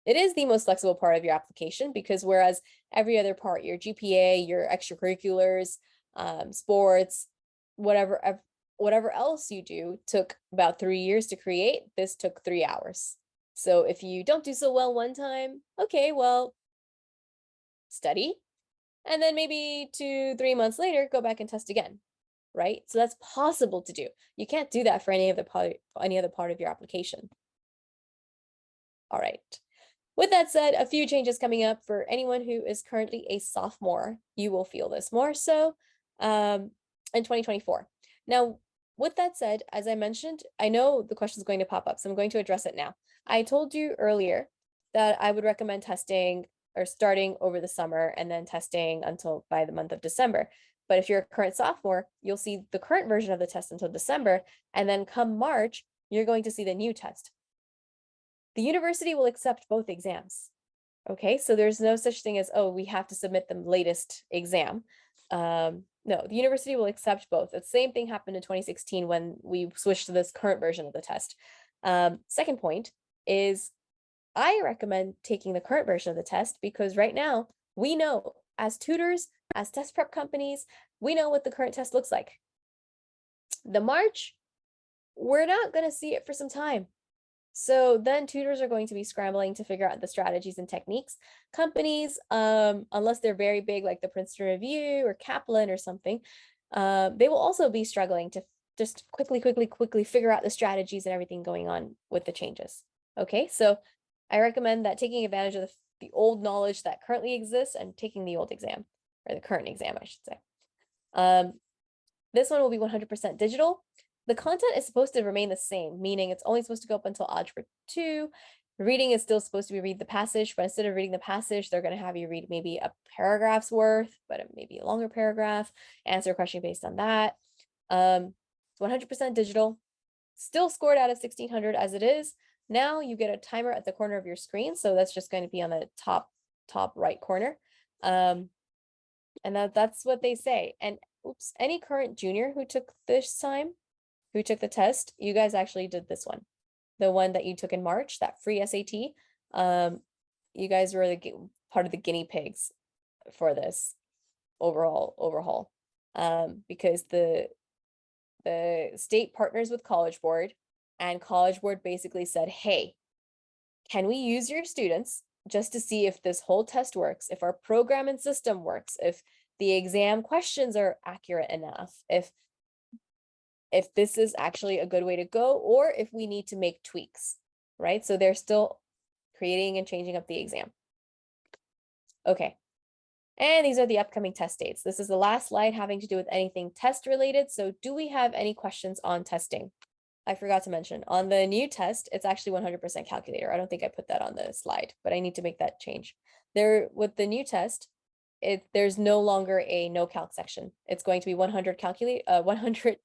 It is the most flexible part of your application because whereas every other part, your GPA, your extracurriculars, sports, whatever else you do took about 3 years to create, this took 3 hours. So if you don't do so well one time, okay, well, study, and then maybe 2-3 months later, go back and test again, right? So that's possible to do. You can't do that for any other part of your application. All right. With that said, a few changes coming up for anyone who is currently a sophomore. You will feel this more so in 2024. Now, with that said, as I mentioned, I know the question is going to pop up, so I'm going to address it now. I told you earlier that I would recommend testing or starting over the summer and then testing until by the month of December. But if you're a current sophomore, you'll see the current version of the test until December, and then come March, you're going to see the new test. The university will accept both exams. Okay, so there's no such thing as, oh, we have to submit the latest exam. No, the university will accept both. The same thing happened in 2016 when we switched to this current version of the test. Second point is I recommend taking the current version of the test because right now we know as tutors, as test prep companies, we know what the current test looks like. The March, we're not going to see it for some time. So then tutors are going to be scrambling to figure out the strategies and techniques. Companies, unless they're very big like the Princeton Review or Kaplan or something, they will also be struggling to just quickly figure out the strategies and everything going on with the changes. Okay, so I recommend that taking advantage of the old knowledge that currently exists and taking the old exam, or the current exam, I should say. This one will be 100% digital. The content is supposed to remain the same, meaning it's only supposed to go up until Algebra 2. Reading is still supposed to be read the passage, but instead of reading the passage, they're going to have you read maybe a paragraph's worth, but maybe a longer paragraph, answer a question based on that. It's 100% digital, still scored out of 1600 as it is. Now you get a timer at the corner of your screen, so that's just going to be on the top right corner. And that's what they say. And oops, any current junior who took this time, who took the test, you guys actually did this one. The one that you took in March, that free SAT. You guys were part of the guinea pigs for this overhaul. Because the state partners with College Board, and College Board basically said, hey, can we use your students just to see if this whole test works, if our program and system works, if the exam questions are accurate enough, if this is actually a good way to go, or if we need to make tweaks, right? So they're still creating and changing up the exam. Okay, and these are the upcoming test dates. This is the last slide having to do with anything test related. So do we have any questions on testing? I forgot to mention, on the new test, it's actually 100% calculator. I don't think I put that on the slide, but I need to make that change. With the new test, there's no longer a no calc section. It's going to be 100%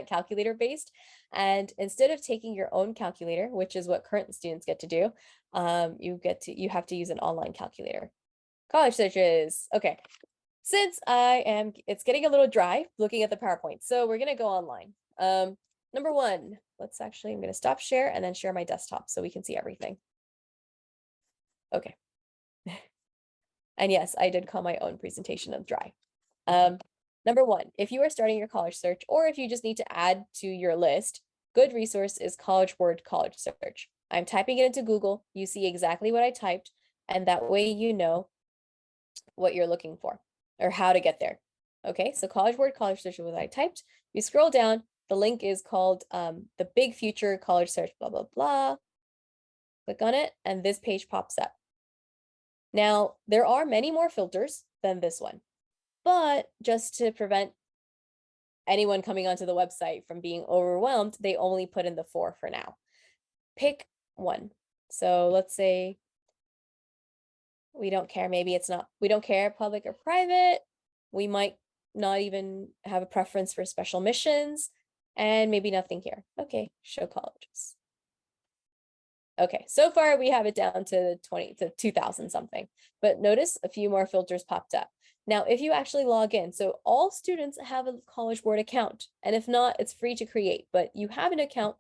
calculator based. And instead of taking your own calculator, which is what current students get to do, you have to use an online calculator. College searches. Okay. Since it's getting a little dry looking at the PowerPoint, so we're gonna go online. Number one, I'm gonna stop share and then share my desktop so we can see everything. Okay. And yes, I did call my own presentation of dry. Number one, if you are starting your college search, or if you just need to add to your list, good resource is College Word College Search. I'm typing it into Google. You see exactly what I typed, and that way you know what you're looking for or how to get there. Okay, so College Word College Search is what I typed. You scroll down, the link is called the Big Future College Search, blah, blah, blah. Click on it, and this page pops up. Now, there are many more filters than this one, but just to prevent anyone coming onto the website from being overwhelmed, they only put in the 4 for now. Pick one. So let's say we don't care, maybe it's not, we don't care public or private. We might not even have a preference for special missions, and maybe nothing here. Okay, show colleges. Okay, so far we have it down to 2000 something, but notice a few more filters popped up. Now, if you actually log in, so all students have a College Board account, and if not, it's free to create, but you have an account,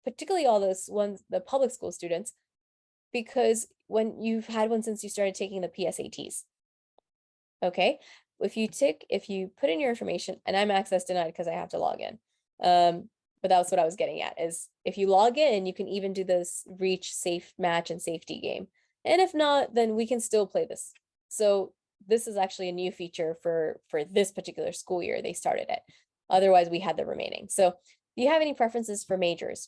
particularly all those ones, the public school students, because when you've had one since you started taking the PSATs. Okay, if you put in your information, and I'm access denied because I have to log in. But that was what I was getting at, is if you log in, you can even do this reach, safe match, and safety game. And if not, then we can still play this. So this is actually a new feature for this particular school year. They started it. Otherwise, we had the remaining. So if you have any preferences for majors,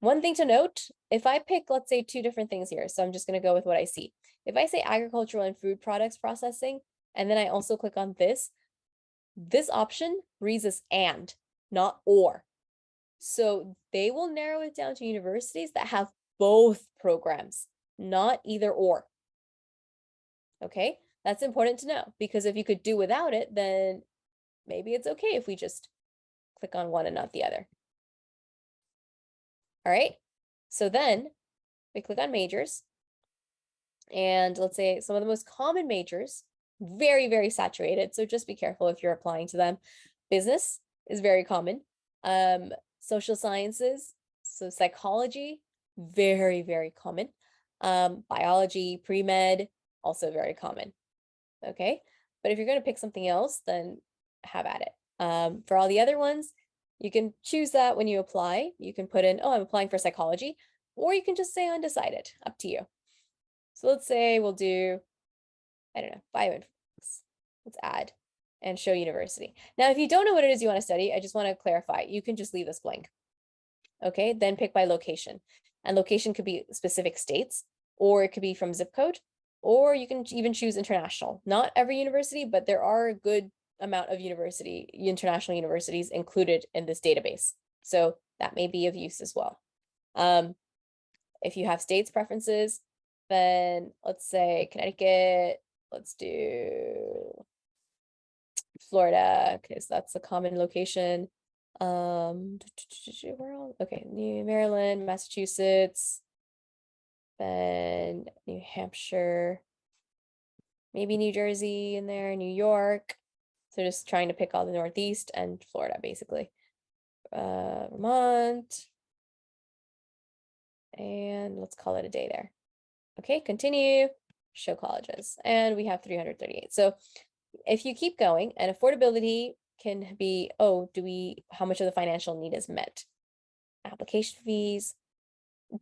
one thing to note, if I pick, let's say, 2 different things here, so I'm just going to go with what I see. If I say agricultural and food products processing, and then I also click on this option reads as and, not or. So they will narrow it down to universities that have both programs, not either or. Okay, that's important to know, because if you could do without it, then maybe it's okay if we just click on one and not the other. All right, so then we click on majors, and let's say some of the most common majors, very, very saturated, so just be careful if you're applying to them. Business is very common. Social sciences, so psychology, very, very common. Biology, pre-med, also very common. Okay, but if you're going to pick something else, then have at it. For all the other ones, you can choose that when you apply. You can put in, oh, I'm applying for psychology, or you can just say undecided, up to you. So let's say we'll do, I don't know, bioinformatics. Let's add and show university. Now, if you don't know what it is you want to study, I just want to clarify, you can just leave this blank. Okay, then pick by location. And location could be specific states, or it could be from zip code, or you can even choose international. Not every university, but there are a good amount of international universities included in this database. So that may be of use as well. If you have states preferences, then let's say Connecticut, let's do Florida, because that's a common location. Where else? Okay, New Maryland, Massachusetts, then New Hampshire, maybe New Jersey in there, New York. So just trying to pick all the Northeast and Florida, basically. Vermont. And let's call it a day there. Okay, continue, show colleges. And we have 338. So if you keep going, and affordability can be, oh, how much of the financial need is met? Application fees.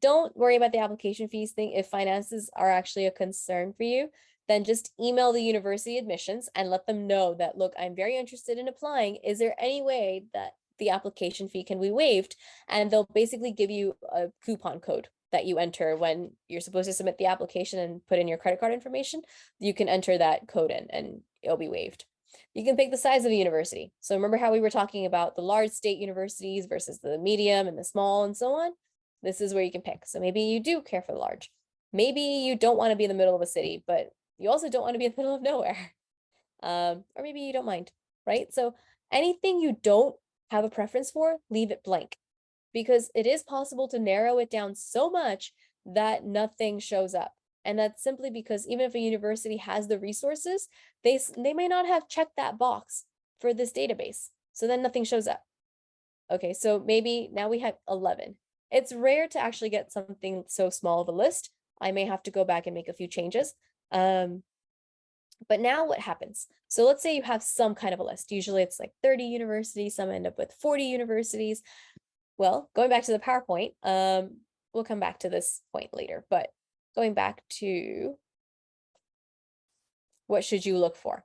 Don't worry about the application fees thing. If finances are actually a concern for you, then just email the university admissions and let them know that, look, I'm very interested in applying. Is there any way that the application fee can be waived? And they'll basically give you a coupon code that you enter when you're supposed to submit the application and put in your credit card information. You can enter that code in and it'll be waived. You can pick the size of the university. So remember how we were talking about the large state universities versus the medium and the small and so on? This is where you can pick. So maybe you do care for the large. Maybe you don't want to be in the middle of a city, but you also don't want to be in the middle of nowhere. Or maybe you don't mind, right? So anything you don't have a preference for, leave it blank, because it is possible to narrow it down so much that nothing shows up. And that's simply because even if a university has the resources, they may not have checked that box for this database. So then nothing shows up. Okay, so maybe now we have 11. It's rare to actually get something so small of a list. I may have to go back and make a few changes. But now what happens? So let's say you have some kind of a list. Usually it's like 30 universities, some end up with 40 universities. Well, going back to the PowerPoint, we'll come back to this point later, but going back to what should you look for?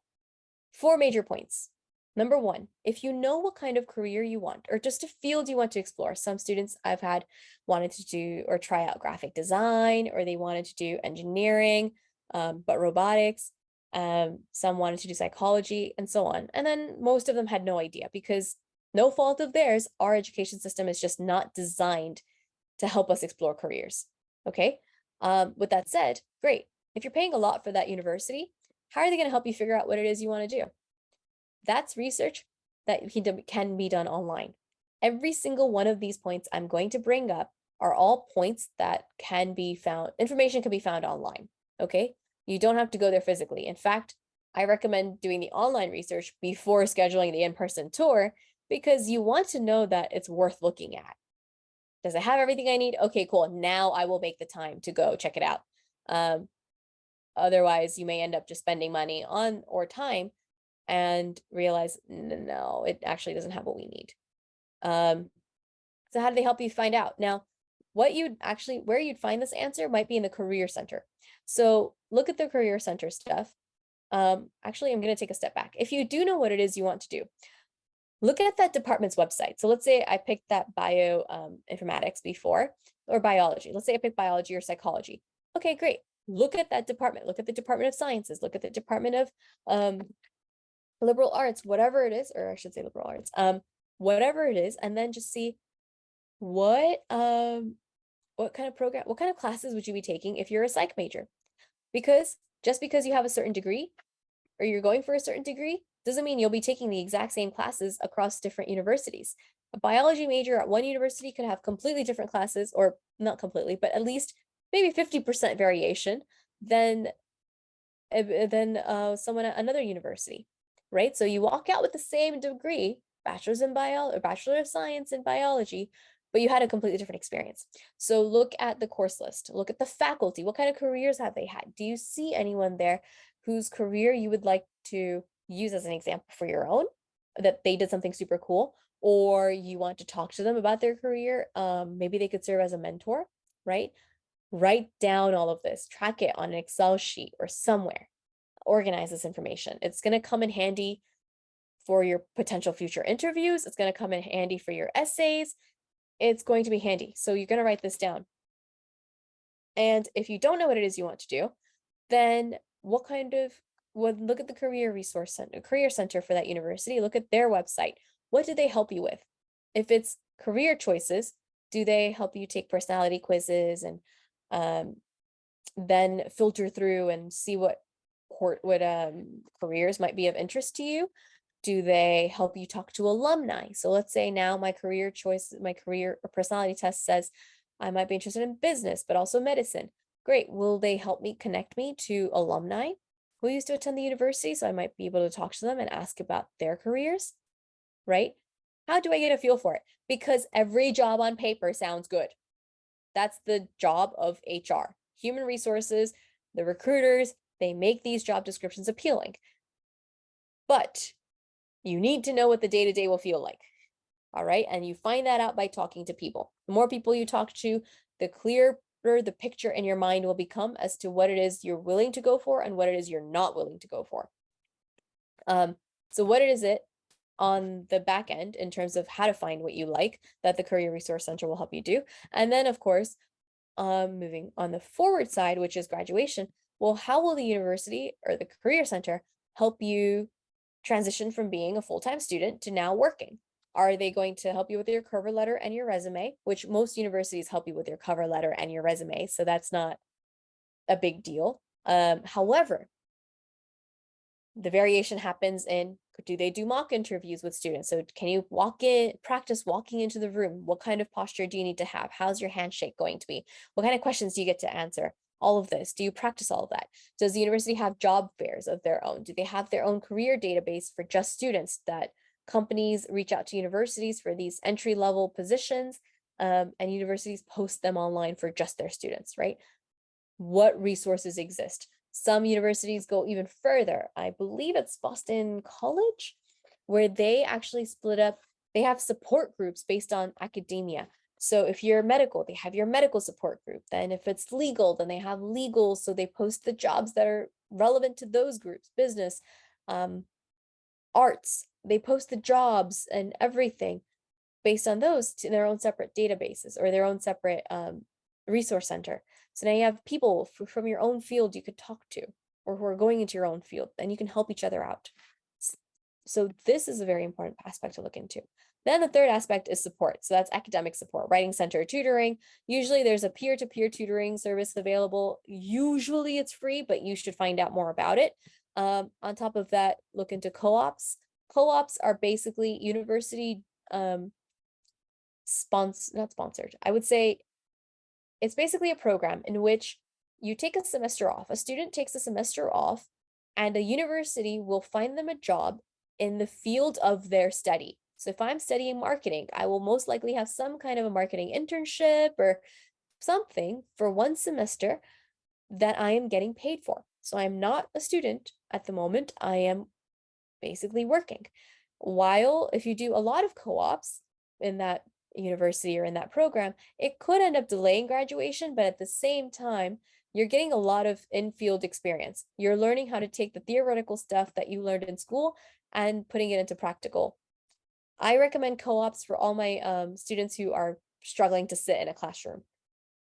4 major points. Number 1, if you know what kind of career you want, or just a field you want to explore. Some students I've had wanted to do or try out graphic design, or they wanted to do engineering, but robotics. Some wanted to do psychology, and so on. And then most of them had no idea, because no fault of theirs, our education system is just not designed to help us explore careers. Okay. With that said, great. If you're paying a lot for that university, how are they going to help you figure out what it is you want to do? That's research that can be done online. Every single one of these points I'm going to bring up are all points that can be found, information can be found online, okay? You don't have to go there physically. In fact, I recommend doing the online research before scheduling the in-person tour, because you want to know that it's worth looking at. Does it have everything I need? Okay, cool. Now I will make the time to go check it out. Otherwise, you may end up just spending money on or time and realize, no, it actually doesn't have what we need. So how do they help you find out? Now, where you'd find this answer might be in the Career Center. So look at the Career Center stuff. Actually, I'm going to take a step back. If you do know what it is you want to do, look at that department's website. So let's say I picked that informatics before, or biology. Let's say I picked biology or psychology. Okay, great. Look at that department. Look at the Department of Sciences. Look at the Department of liberal arts, whatever it is, or I should say liberal arts, whatever it is, and then just see what kind of program, what kind of classes would you be taking if you're a psych major? Because just because you have a certain degree, or you're going for a certain degree, doesn't mean you'll be taking the exact same classes across different universities. A biology major at one university could have completely different classes, or not completely, but at least maybe 50% variation than someone at another university, right? So you walk out with the same degree, bachelor's in biology or bachelor of science in biology, but you had a completely different experience. So look at the course list, look at the faculty. What kind of careers have they had? Do you see anyone there whose career you would like to use as an example for your own, that they did something super cool, or you want to talk to them about their career? Maybe they could serve as a mentor, right? Write down all of this, track it on an Excel sheet or somewhere. Organize this information. It's going to come in handy for your potential future interviews. It's going to come in handy for your essays. It's going to be handy. So you're going to write this down. And if you don't know what it is you want to do, then look at the career center for that university. Look at their website. What do they help you with? If it's career choices, do they help you take personality quizzes and then filter through and see what careers might be of interest to you? Do they help you talk to alumni? So let's say now my career or personality test says I might be interested in business, but also medicine. Great. Will they help me connect me to alumni who used to attend the university? So I might be able to talk to them and ask about their careers, right? How do I get a feel for it? Because every job on paper sounds good. That's the job of HR. Human resources, the recruiters, they make these job descriptions appealing. But you need to know what the day-to-day will feel like. All right. And you find that out by talking to people. The more people you talk to, the clearer the picture in your mind will become as to what it is you're willing to go for and what it is you're not willing to go for. So what is it on the back end in terms of how to find what you like that the Career Resource Center will help you do? And then, of course, moving on the forward side, which is graduation, well, how will the university or the Career Center help you transition from being a full-time student to now working? Are they going to help you with your cover letter and your resume, which most universities help you with your cover letter and your resume, so that's not a big deal. However, the variation happens in, do they do mock interviews with students? So can you practice walking into the room? What kind of posture do you need to have? How's your handshake going to be? What kind of questions do you get to answer? All of this. Do you practice all of that? Does the university have job fairs of their own? Do they have their own career database for just students that companies reach out to universities for these entry-level positions, and universities post them online for just their students, right? What resources exist? Some universities go even further. I believe it's Boston College, where they actually split up, they have support groups based on academia. So if you're medical, they have your medical support group. Then if it's legal, then they have legal. So they post the jobs that are relevant to those groups, business, arts. They post the jobs and everything based on those to their own separate databases or their own separate resource center. So now you have people from your own field you could talk to or who are going into your own field, and you can help each other out. So this is a very important aspect to look into. Then the third aspect is support. So that's academic support, writing center tutoring. Usually there's a peer-to-peer tutoring service available. Usually it's free, but you should find out more about it. On top of that, look into co-ops. Co-ops are basically university not sponsored. I would say it's basically a program in which you take a semester off. A student takes a semester off, and a university will find them a job in the field of their study. So if I'm studying marketing, I will most likely have some kind of a marketing internship or something for one semester that I am getting paid for. So I'm not a student at the moment. I am basically working. While if you do a lot of co-ops in that university or in that program, it could end up delaying graduation, but at the same time, you're getting a lot of in-field experience. You're learning how to take the theoretical stuff that you learned in school and putting it into practical. I recommend co-ops for all my students who are struggling to sit in a classroom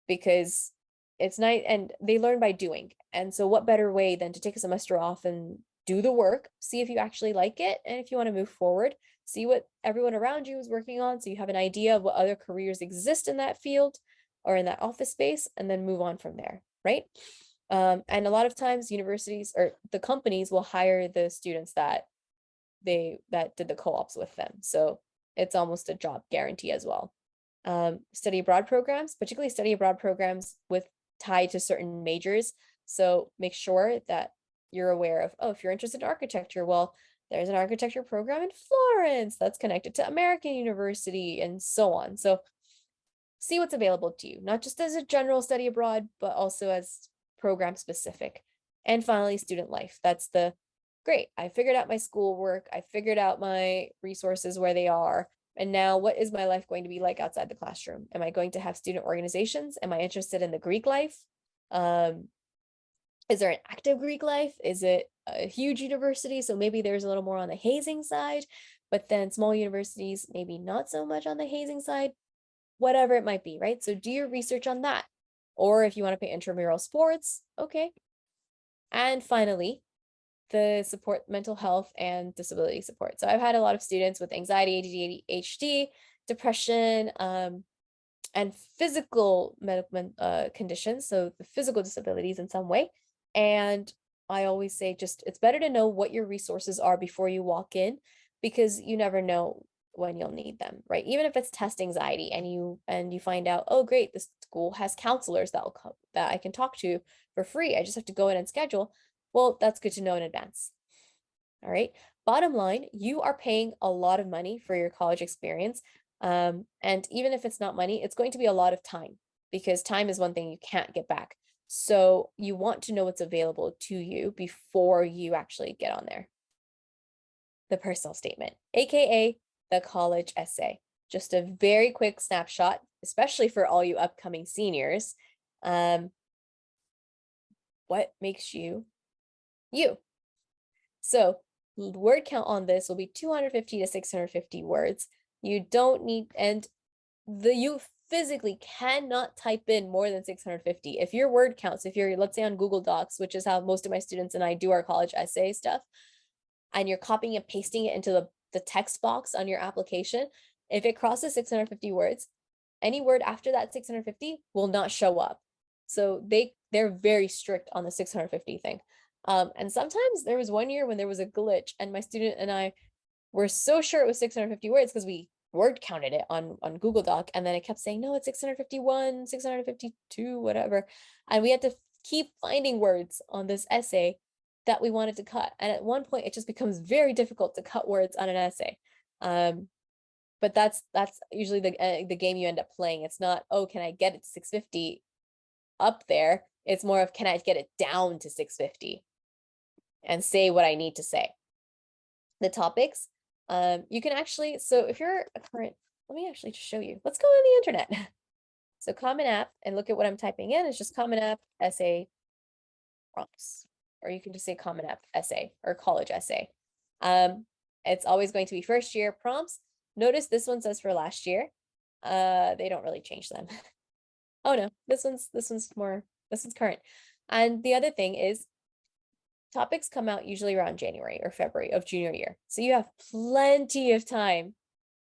because it's nice and they learn by doing. And so what better way than to take a semester off and do the work, see if you actually like it, and if you want to move forward, see what everyone around you is working on so you have an idea of what other careers exist in that field or in that office space, and then move on from there, right? And a lot of times universities or the companies will hire the students that did the co-ops with them. So it's almost a job guarantee as well. Study abroad programs, particularly study abroad programs with tied to certain majors. So make sure that you're aware of, oh, if you're interested in architecture, well, there's an architecture program in Florence that's connected to American University and so on. So see what's available to you, not just as a general study abroad, but also as program specific. And finally, student life. That's the great. I figured out my schoolwork. I figured out my resources where they are. And now what is my life going to be like outside the classroom? Am I going to have student organizations? Am I interested in the Greek life? Is there an active Greek life? Is it a huge university? So maybe there's a little more on the hazing side, but then small universities, maybe not so much on the hazing side, whatever it might be, right? So do your research on that. Or if you want to play intramural sports, okay. And finally, the support, mental health and disability support. So I've had a lot of students with anxiety, ADD, ADHD, depression, and physical medical conditions, so the physical disabilities in some way. And I always say just it's better to know what your resources are before you walk in, because you never know when you'll need them, right? Even if it's test anxiety and you find out, oh great, this school has counselors that will come that I can talk to for free. I just have to go in and schedule. Well, that's good to know in advance. All right. Bottom line, you are paying a lot of money for your college experience. And even if it's not money, it's going to be a lot of time, because time is one thing you can't get back. So you want to know what's available to you before you actually get on there. The personal statement, AKA the college essay. Just a very quick snapshot, especially for all you upcoming seniors. What makes you you? So word count on this will be 250 to 650 words. You don't need, and you physically cannot type in more than 650. If your word counts, if you're, let's say on Google Docs, which is how most of my students and I do our college essay stuff, and you're copying and pasting it into the text box on your application, if it crosses 650 words, any word after that 650 will not show up. So they're very strict on the 650 thing. And sometimes there was one year when there was a glitch and my student and I were so sure it was 650 words because we word counted it on Google Doc, and then it kept saying, no, it's 651, 652, whatever. And we had to keep finding words on this essay that we wanted to cut. And at one point it just becomes very difficult to cut words on an essay. But that's usually the game you end up playing. It's not, oh, can I get it to 650? up there. It's more of, can I get it down to 650 and say what I need to say? The topics, you can actually, so if you're a current, let me actually just show you. Let's go on the internet. So Common App, and look at what I'm typing in. It's just Common App essay prompts, or you can just say Common App essay or college essay. It's always going to be first year prompts. Notice this one says for last year. They don't really change them. Oh no, this one's current. And the other thing is topics come out usually around January or February of junior year. So you have plenty of time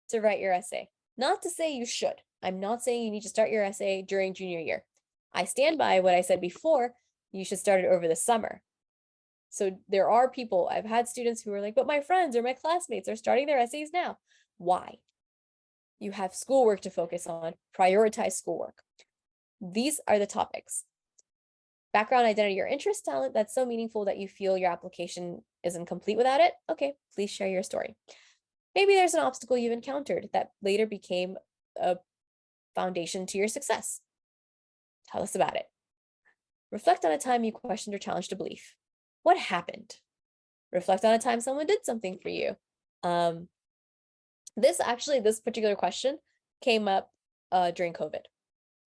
to write your essay. Not to say you should. I'm not saying you need to start your essay during junior year. I stand by what I said before. You should start it over the summer. So there are people, I've had students who are like, but my friends or my classmates are starting their essays now. Why? You have schoolwork to focus on. Prioritize schoolwork. These are the topics. Background, identity, or interest, talent that's so meaningful that you feel your application isn't complete without it. Okay, please share your story. Maybe there's an obstacle you've encountered that later became a foundation to your success. Tell us about it. Reflect on a time you questioned or challenged a belief. What happened? Reflect on a time someone did something for you. This particular question came up during COVID.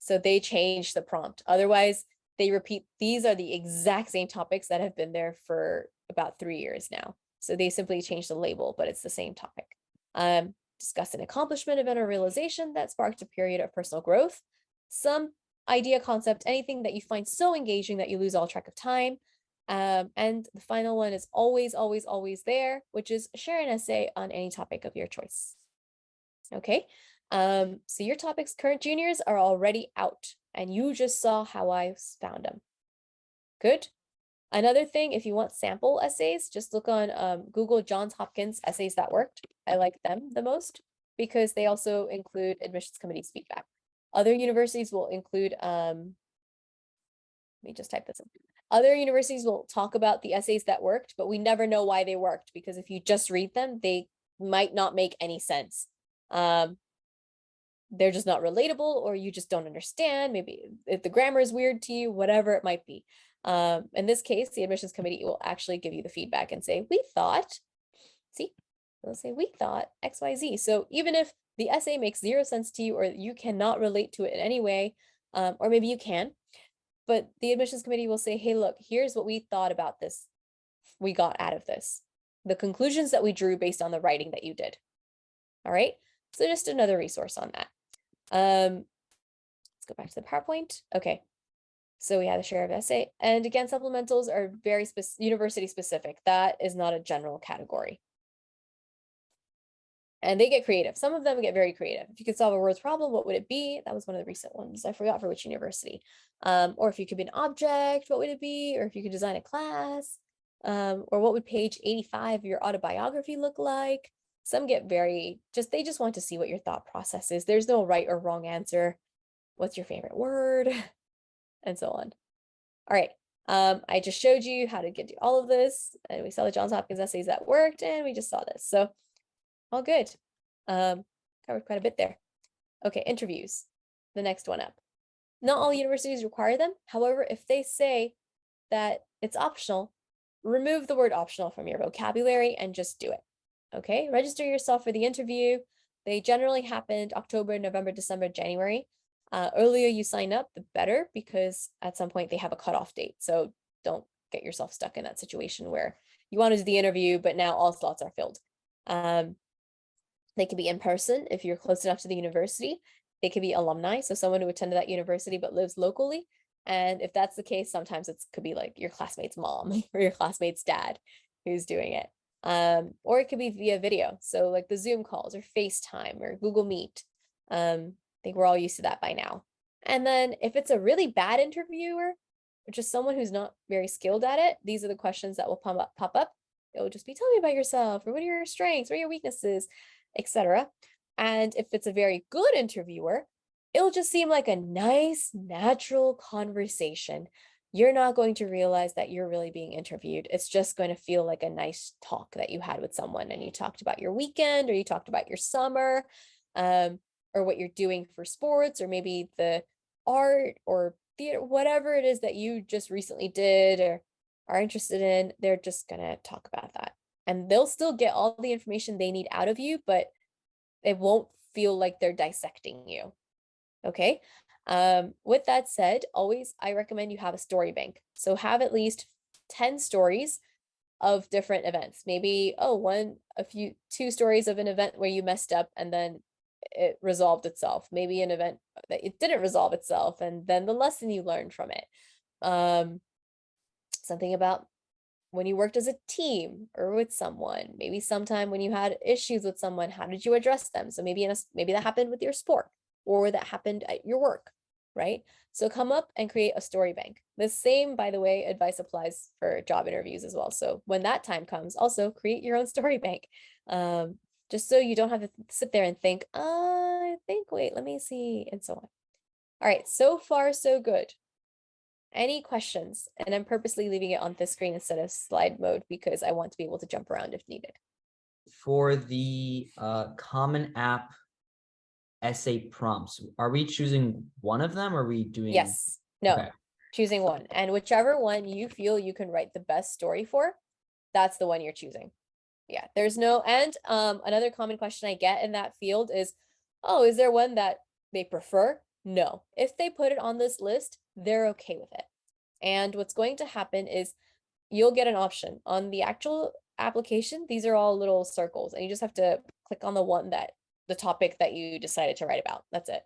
So they changed the prompt. Otherwise, they repeat, these are the exact same topics that have been there for about 3 years now. So they simply changed the label, but it's the same topic. Discuss an accomplishment, event, or realization that sparked a period of personal growth. Some idea, concept, anything that you find so engaging that you lose all track of time. And the final one is always, always, always there, which is share an essay on any topic of your choice. Okay, so your topics, current juniors, are already out, and you just saw how I found them. Good. Another thing, if you want sample essays, just look on Google Johns Hopkins essays that worked. I like them the most because they also include admissions committee's feedback. Other universities will include, let me just type this in. Other universities will talk about the essays that worked, but we never know why they worked, because if you just read them, they might not make any sense. They're just not relatable, or you just don't understand. Maybe if the grammar is weird to you, whatever it might be. In this case, the admissions committee will actually give you the feedback and say, we thought, see, they'll say, we thought XYZ. So even if the essay makes 0 sense to you, or you cannot relate to it in any way, or maybe you can, but the admissions committee will say, hey, look, here's what we thought about this. We got out of this, the conclusions that we drew based on the writing that you did. All right. So just another resource on that. Let's go back to the PowerPoint. Okay. So we have a share of essay, and again, supplementals are very university specific. That is not a general category. And they get creative. Some of them get very creative. If you could solve a words problem, what would it be? That was one of the recent ones. I forgot for which university. Or if you could be an object, what would it be? Or if you could design a class, or what would page 85 of your autobiography look like? Some get very, they just want to see what your thought process is. There's no right or wrong answer. What's your favorite word? And so on. All right. I just showed you how to get to all of this, and we saw the Johns Hopkins essays that worked, and we just saw this. So all good. Covered quite a bit there. Okay, interviews. The next one up. Not all universities require them. However, if they say that it's optional, remove the word optional from your vocabulary and just do it. Okay, register yourself for the interview. They generally happened October, November, December, January. Earlier you sign up, the better, because at some point they have a cutoff date. So don't get yourself stuck in that situation where you want to do the interview, but now all slots are filled. They can be in person if you're close enough to the university. They could be alumni, so someone who attended that university but lives locally. And if that's the case, sometimes it could be like your classmate's mom or your classmate's dad who's doing it. Or it could be via video. So like the Zoom calls or FaceTime or Google Meet. I think we're all used to that by now. And then if it's a really bad interviewer, or just someone who's not very skilled at it, these are the questions that will pop up. It will just be, tell me about yourself, or what are your strengths, what are your weaknesses, etc. And if it's a very good interviewer, it'll just seem like a nice, natural conversation. You're not going to realize that you're really being interviewed. It's just going to feel like a nice talk that you had with someone, and you talked about your weekend, or you talked about your summer, or what you're doing for sports, or maybe the art or theater, whatever it is that you just recently did or are interested in, they're just gonna talk about that. And they'll still get all the information they need out of you, but it won't feel like they're dissecting you. Okay. With that said, always I recommend you have a story bank. So have at least 10 stories of different events. Maybe, oh, two stories of an event where you messed up and then it resolved itself. Maybe an event that it didn't resolve itself and then the lesson you learned from it. Something about when you worked as a team or with someone, maybe sometime when you had issues with someone, how did you address them? So maybe maybe that happened with your sport or that happened at your work, right? So come up and create a story bank. The same, by the way, advice applies for job interviews as well. So when that time comes, also create your own story bank. Just so you don't have to sit there and think, wait, let me see, and so on. All right, so far, so good. Any questions? And I'm purposely leaving it on this screen instead of slide mode because I want to be able to jump around if needed. For the Common App essay prompts, are we choosing one of them or are we doing? Yes, no, okay. Choosing one. And whichever one you feel you can write the best story for, that's the one you're choosing. Yeah, there's no, and another common question I get in that field is, oh, is there one that they prefer? No. If they put it on this list, they're okay with it. And what's going to happen is you'll get an option on the actual application. These are all little circles, and you just have to click on the topic that you decided to write about. That's it.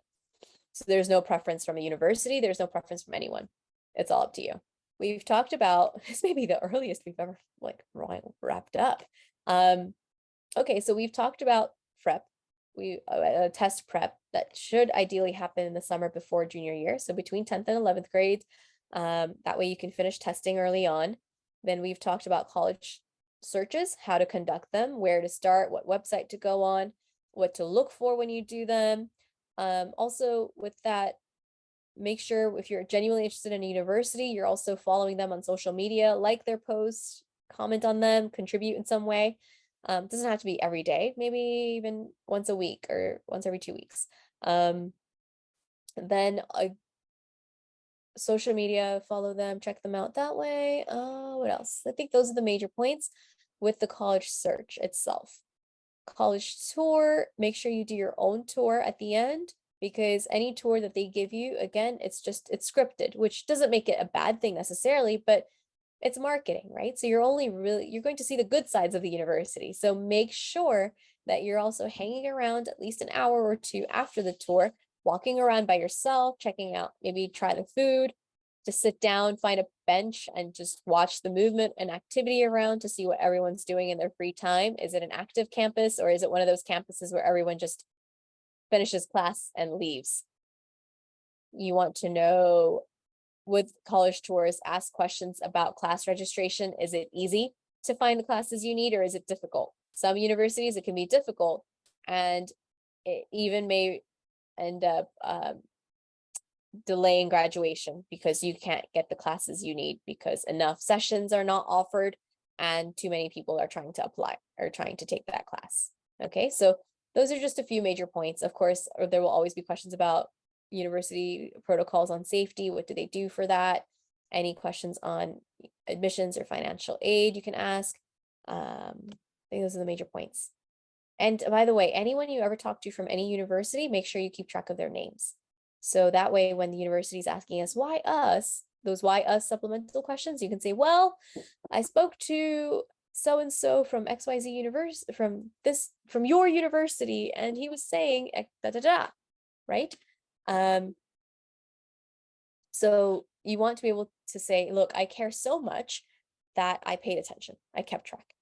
So there's no preference from a university. There's no preference from anyone. It's all up to you. We've talked about, this may be the earliest we've ever like wrapped up. Okay, so we've talked about prep. Test prep that should ideally happen in the summer before junior year. So between 10th and 11th grade. That way you can finish testing early on. Then we've talked about college searches, how to conduct them, where to start, what website to go on, what to look for when you do them. Also with that, make sure if you're genuinely interested in a university, you're also following them on social media, like their posts, comment on them, contribute in some way. Doesn't have to be every day, maybe even once a week or once every 2 weeks. Then social media, follow them, check them out that way. What else? I think those are the major points with the college search itself. College tour, make sure you do your own tour at the end, because any tour that they give you, again, it's scripted, which doesn't make it a bad thing necessarily, but it's marketing, right? So you're going to see the good sides of the university. So make sure that you're also hanging around at least an hour or two after the tour, walking around by yourself, checking out, maybe try the food, just sit down, find a bench and just watch the movement and activity around to see what everyone's doing in their free time. Is it an active campus or is it one of those campuses where everyone just finishes class and leaves? You want to know, with college tours, ask questions about class registration. Is it easy to find the classes you need or is it difficult? Some universities, it can be difficult and it even may end up delaying graduation because you can't get the classes you need because enough sessions are not offered and too many people are trying to apply or trying to take that class. Okay, so those are just a few major points. Of course, there will always be questions about university protocols on safety. What do they do for that? Any questions on admissions or financial aid you can ask. I think those are the major points. And by the way, anyone you ever talk to from any university, make sure you keep track of their names. So that way, when the university is asking us, why us, those why us supplemental questions, you can say, well, I spoke to so-and-so from XYZ university, from your university, and he was saying da da da, right? So you want to be able to say, look, I care so much that I paid attention. I kept track.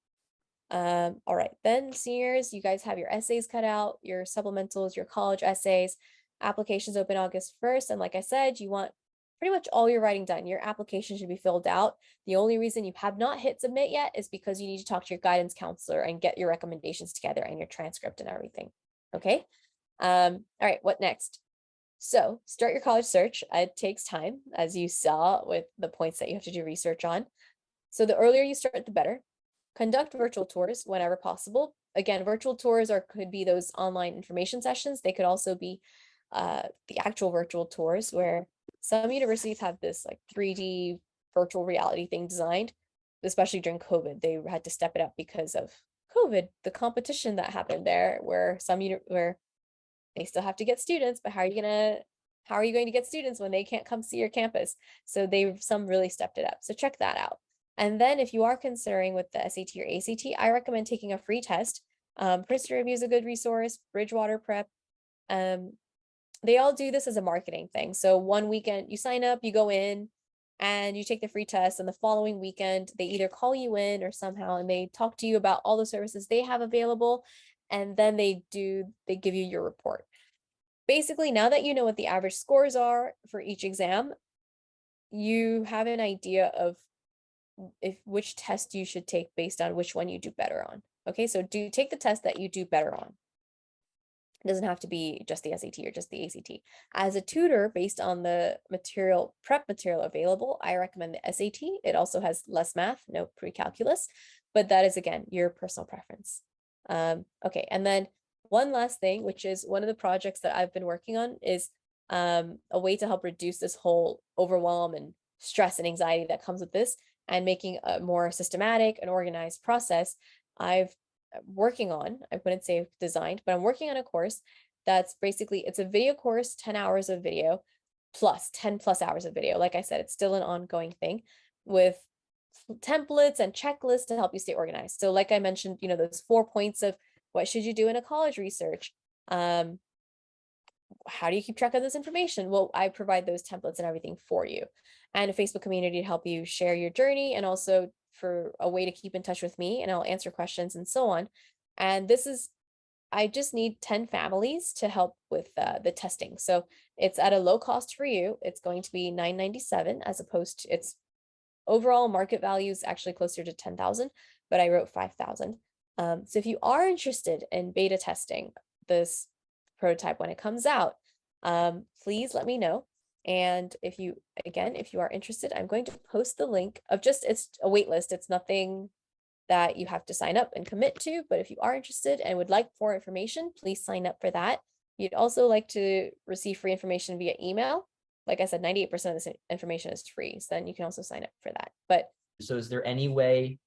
All right, then seniors, you guys have your essays cut out, your supplementals, your college essays. Applications open August 1st. And like I said, you want pretty much all your writing done. Your application should be filled out. The only reason you have not hit submit yet is because you need to talk to your guidance counselor and get your recommendations together and your transcript and everything. Okay. All right, what next? So start your college search. It takes time, as you saw with the points that you have to do research on. So the earlier you start, the better. Conduct virtual tours whenever possible. Again, virtual tours could be those online information sessions. They could also be the actual virtual tours where some universities have this like 3D virtual reality thing designed, especially during COVID. They had to step it up because of COVID, the competition that happened there, where where they still have to get students, but how are you going to get students when they can't come see your campus? So some really stepped it up. So check that out. And then if you are considering with the SAT or ACT, I recommend taking a free test. Prister Review is a good resource, Bridgewater Prep. Um, they all do this as a marketing thing. So one weekend you sign up, you go in and you take the free test, and the following weekend they either call you in or somehow and they talk to you about all the services they have available, and then they give you your report. Basically, now that you know what the average scores are for each exam, you have an idea of if which test you should take based on which one you do better on. Okay, so do take the test that you do better on. It doesn't have to be just the SAT or just the ACT. As a tutor, based on the prep material available, I recommend the SAT. It also has less math, no pre-calculus, but that is, again, your personal preference. Okay, and then one last thing, which is one of the projects that I've been working on, is a way to help reduce this whole overwhelm and stress and anxiety that comes with this, and making a more systematic and organized process. I wouldn't say designed, but I'm working on a course that's basically, it's a video course, 10 hours of video plus 10 plus hours of video. Like I said, it's still an ongoing thing with templates and checklists to help you stay organized. So like I mentioned, those 4 points of what should you do in a college research? How do you keep track of this information? Well, I provide those templates and everything for you, and a Facebook community to help you share your journey, and also for a way to keep in touch with me, and I'll answer questions and so on. And I just need 10 families to help with the testing. So it's at a low cost for you. It's going to be $9.97, as opposed to its overall market value is actually closer to 10,000, but I wrote 5,000. So if you are interested in beta testing this prototype when it comes out, please let me know. And if you are interested, I'm going to post the link of it's a wait list. It's nothing that you have to sign up and commit to, but if you are interested and would like more information, please sign up for that. You'd also like to receive free information via email. Like I said, 98% of this information is free. So then you can also sign up for that. But So is there any way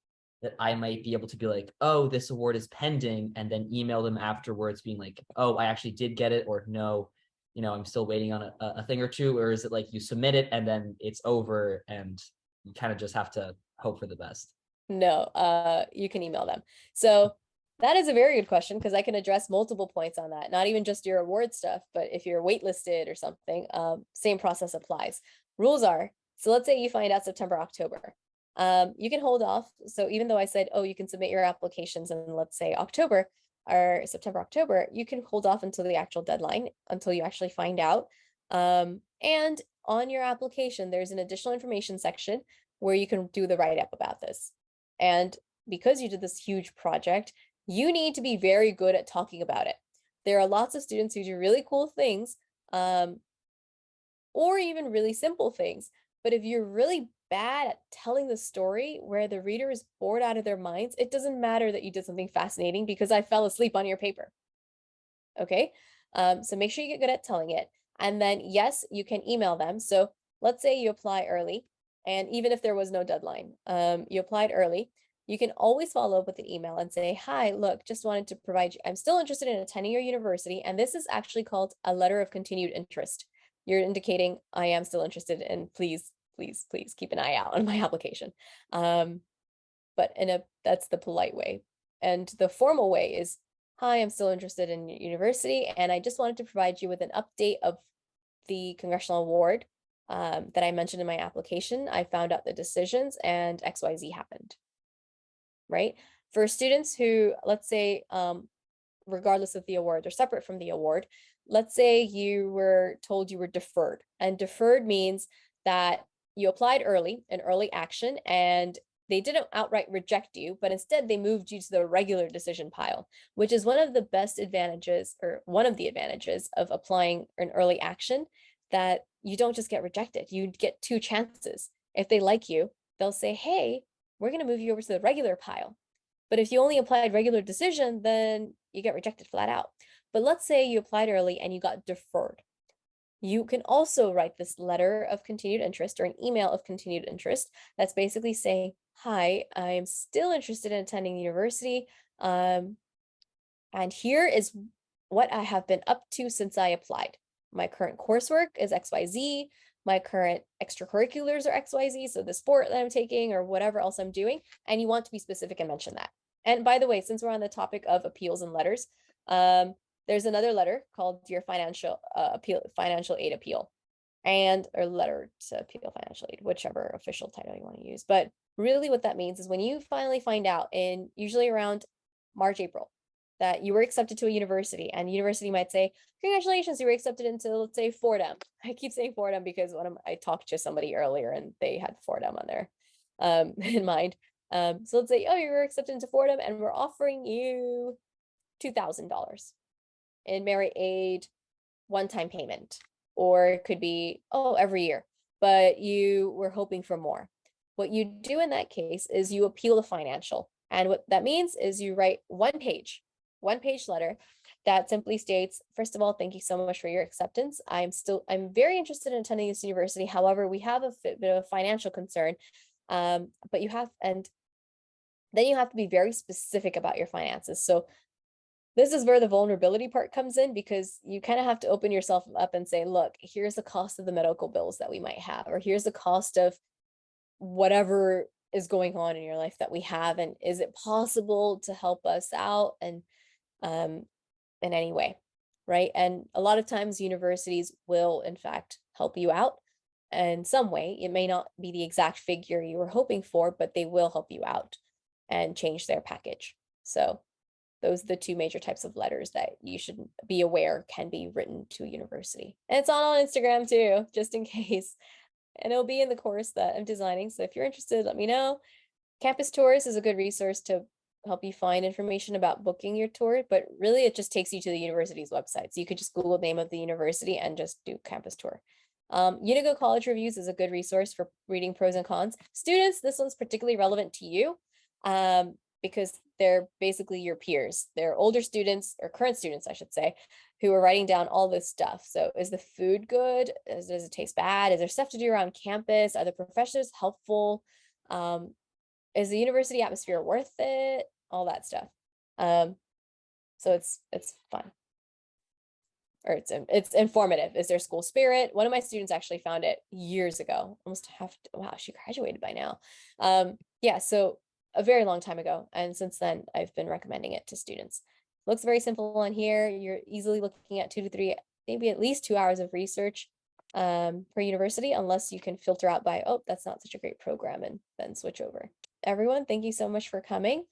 that I might be able to be like, oh, this award is pending, and then email them afterwards being like, oh, I actually did get it, or no, I'm still waiting on a thing or two? Or is it like you submit it and then it's over and you kind of just have to hope for the best? no, you can email them. So that is a very good question, because I can address multiple points on that. Not even just your award stuff, but if you're waitlisted or something, same process applies. Rules are, so let's say you find out September, October. You can hold off. So even though I said, oh, you can submit your applications in, let's say, October or September, October, you can hold off until the actual deadline, until you actually find out. And on your application, there's an additional information section where you can do the write-up about this. And because you did this huge project, you need to be very good at talking about it. There are lots of students who do really cool things, or even really simple things. But if you're really bad at telling the story where the reader is bored out of their minds, it doesn't matter that you did something fascinating because I fell asleep on your paper. Okay. So make sure you get good at telling it. And then, yes, you can email them. So let's say you apply early, and even if there was no deadline, you applied early, you can always follow up with an email and say, hi, look, just wanted to provide you, I'm still interested in attending your university. And this is actually called a letter of continued interest. You're indicating I am still interested, and please, please, please keep an eye out on my application. But that's the polite way. And the formal way is, hi, I'm still interested in university, and I just wanted to provide you with an update of the congressional award that I mentioned in my application. I found out the decisions and XYZ happened, right? For students who, let's say, regardless of the award or separate from the award, let's say you were told you were deferred, and deferred means that you applied early, an early action, and they didn't outright reject you, but instead they moved you to the regular decision pile, which is one of the best advantages, or one of the advantages of applying an early action, that you don't just get rejected, you get two chances. If they like you, they'll say, hey, we're going to move you over to the regular pile. But if you only applied regular decision, then you get rejected flat out. But let's say you applied early and you got deferred. You can also write this letter of continued interest or an email of continued interest that's basically saying, hi, I'm still interested in attending university. Um, and here is what I have been up to since I applied. My current coursework is XYZ. My current extracurriculars are XYZ. So the sport that I'm taking or whatever else I'm doing. And you want to be specific and mention that. And by the way, since we're on the topic of appeals and letters, there's another letter called your financial aid appeal and or letter to appeal financial aid, whichever official title you want to use. But really what that means is when you finally find out in usually around March, April, that you were accepted to a university and university might say, congratulations, you were accepted into, let's say, Fordham. I keep saying Fordham because I talked to somebody earlier and they had Fordham on their in mind. So let's say, oh, you were accepted into Fordham and we're offering you $2,000 in merit aid one-time payment, or it could be, oh, every year, but you were hoping for more. What you do in that case is you appeal the financial. And what that means is you write one page letter that simply states, first of all, thank you so much for your acceptance. I'm very interested in attending this university. However, we have a bit of a financial concern. But and then you have to be very specific about your finances. So this is where the vulnerability part comes in because you kind of have to open yourself up and say, look, here's the cost of the medical bills that we might have, or here's the cost of whatever is going on in your life that we have. And is it possible to help us out and in any way? Right. And a lot of times universities will, in fact, help you out in some way. It may not be the exact figure you were hoping for, but they will help you out and change their package. So those are the two major types of letters that you should be aware can be written to a university. And it's on Instagram too, just in case. And it'll be in the course that I'm designing. So if you're interested, let me know. Campus Tours is a good resource to help you find information about booking your tour, but really it just takes you to the university's website. So you could just Google the name of the university and just do campus tour. Unigo College Reviews is a good resource for reading pros and cons. Students, this one's particularly relevant to you because they're basically your peers. They're older students or current students, I should say, who are writing down all this stuff. So is the food good? Does it taste bad? Is there stuff to do around campus? Are the professors helpful? Is the university atmosphere worth it? All that stuff. Um, so it's fun or it's informative. Is there school spirit? One of my students actually found it years ago, almost wow, she graduated by now. Yeah, so a very long time ago. And since then, I've been recommending it to students. Looks very simple on here. You're easily looking at 2 to 3, maybe at least 2 hours of research per university, unless you can filter out by, oh, that's not such a great program and then switch over. Everyone, thank you so much for coming.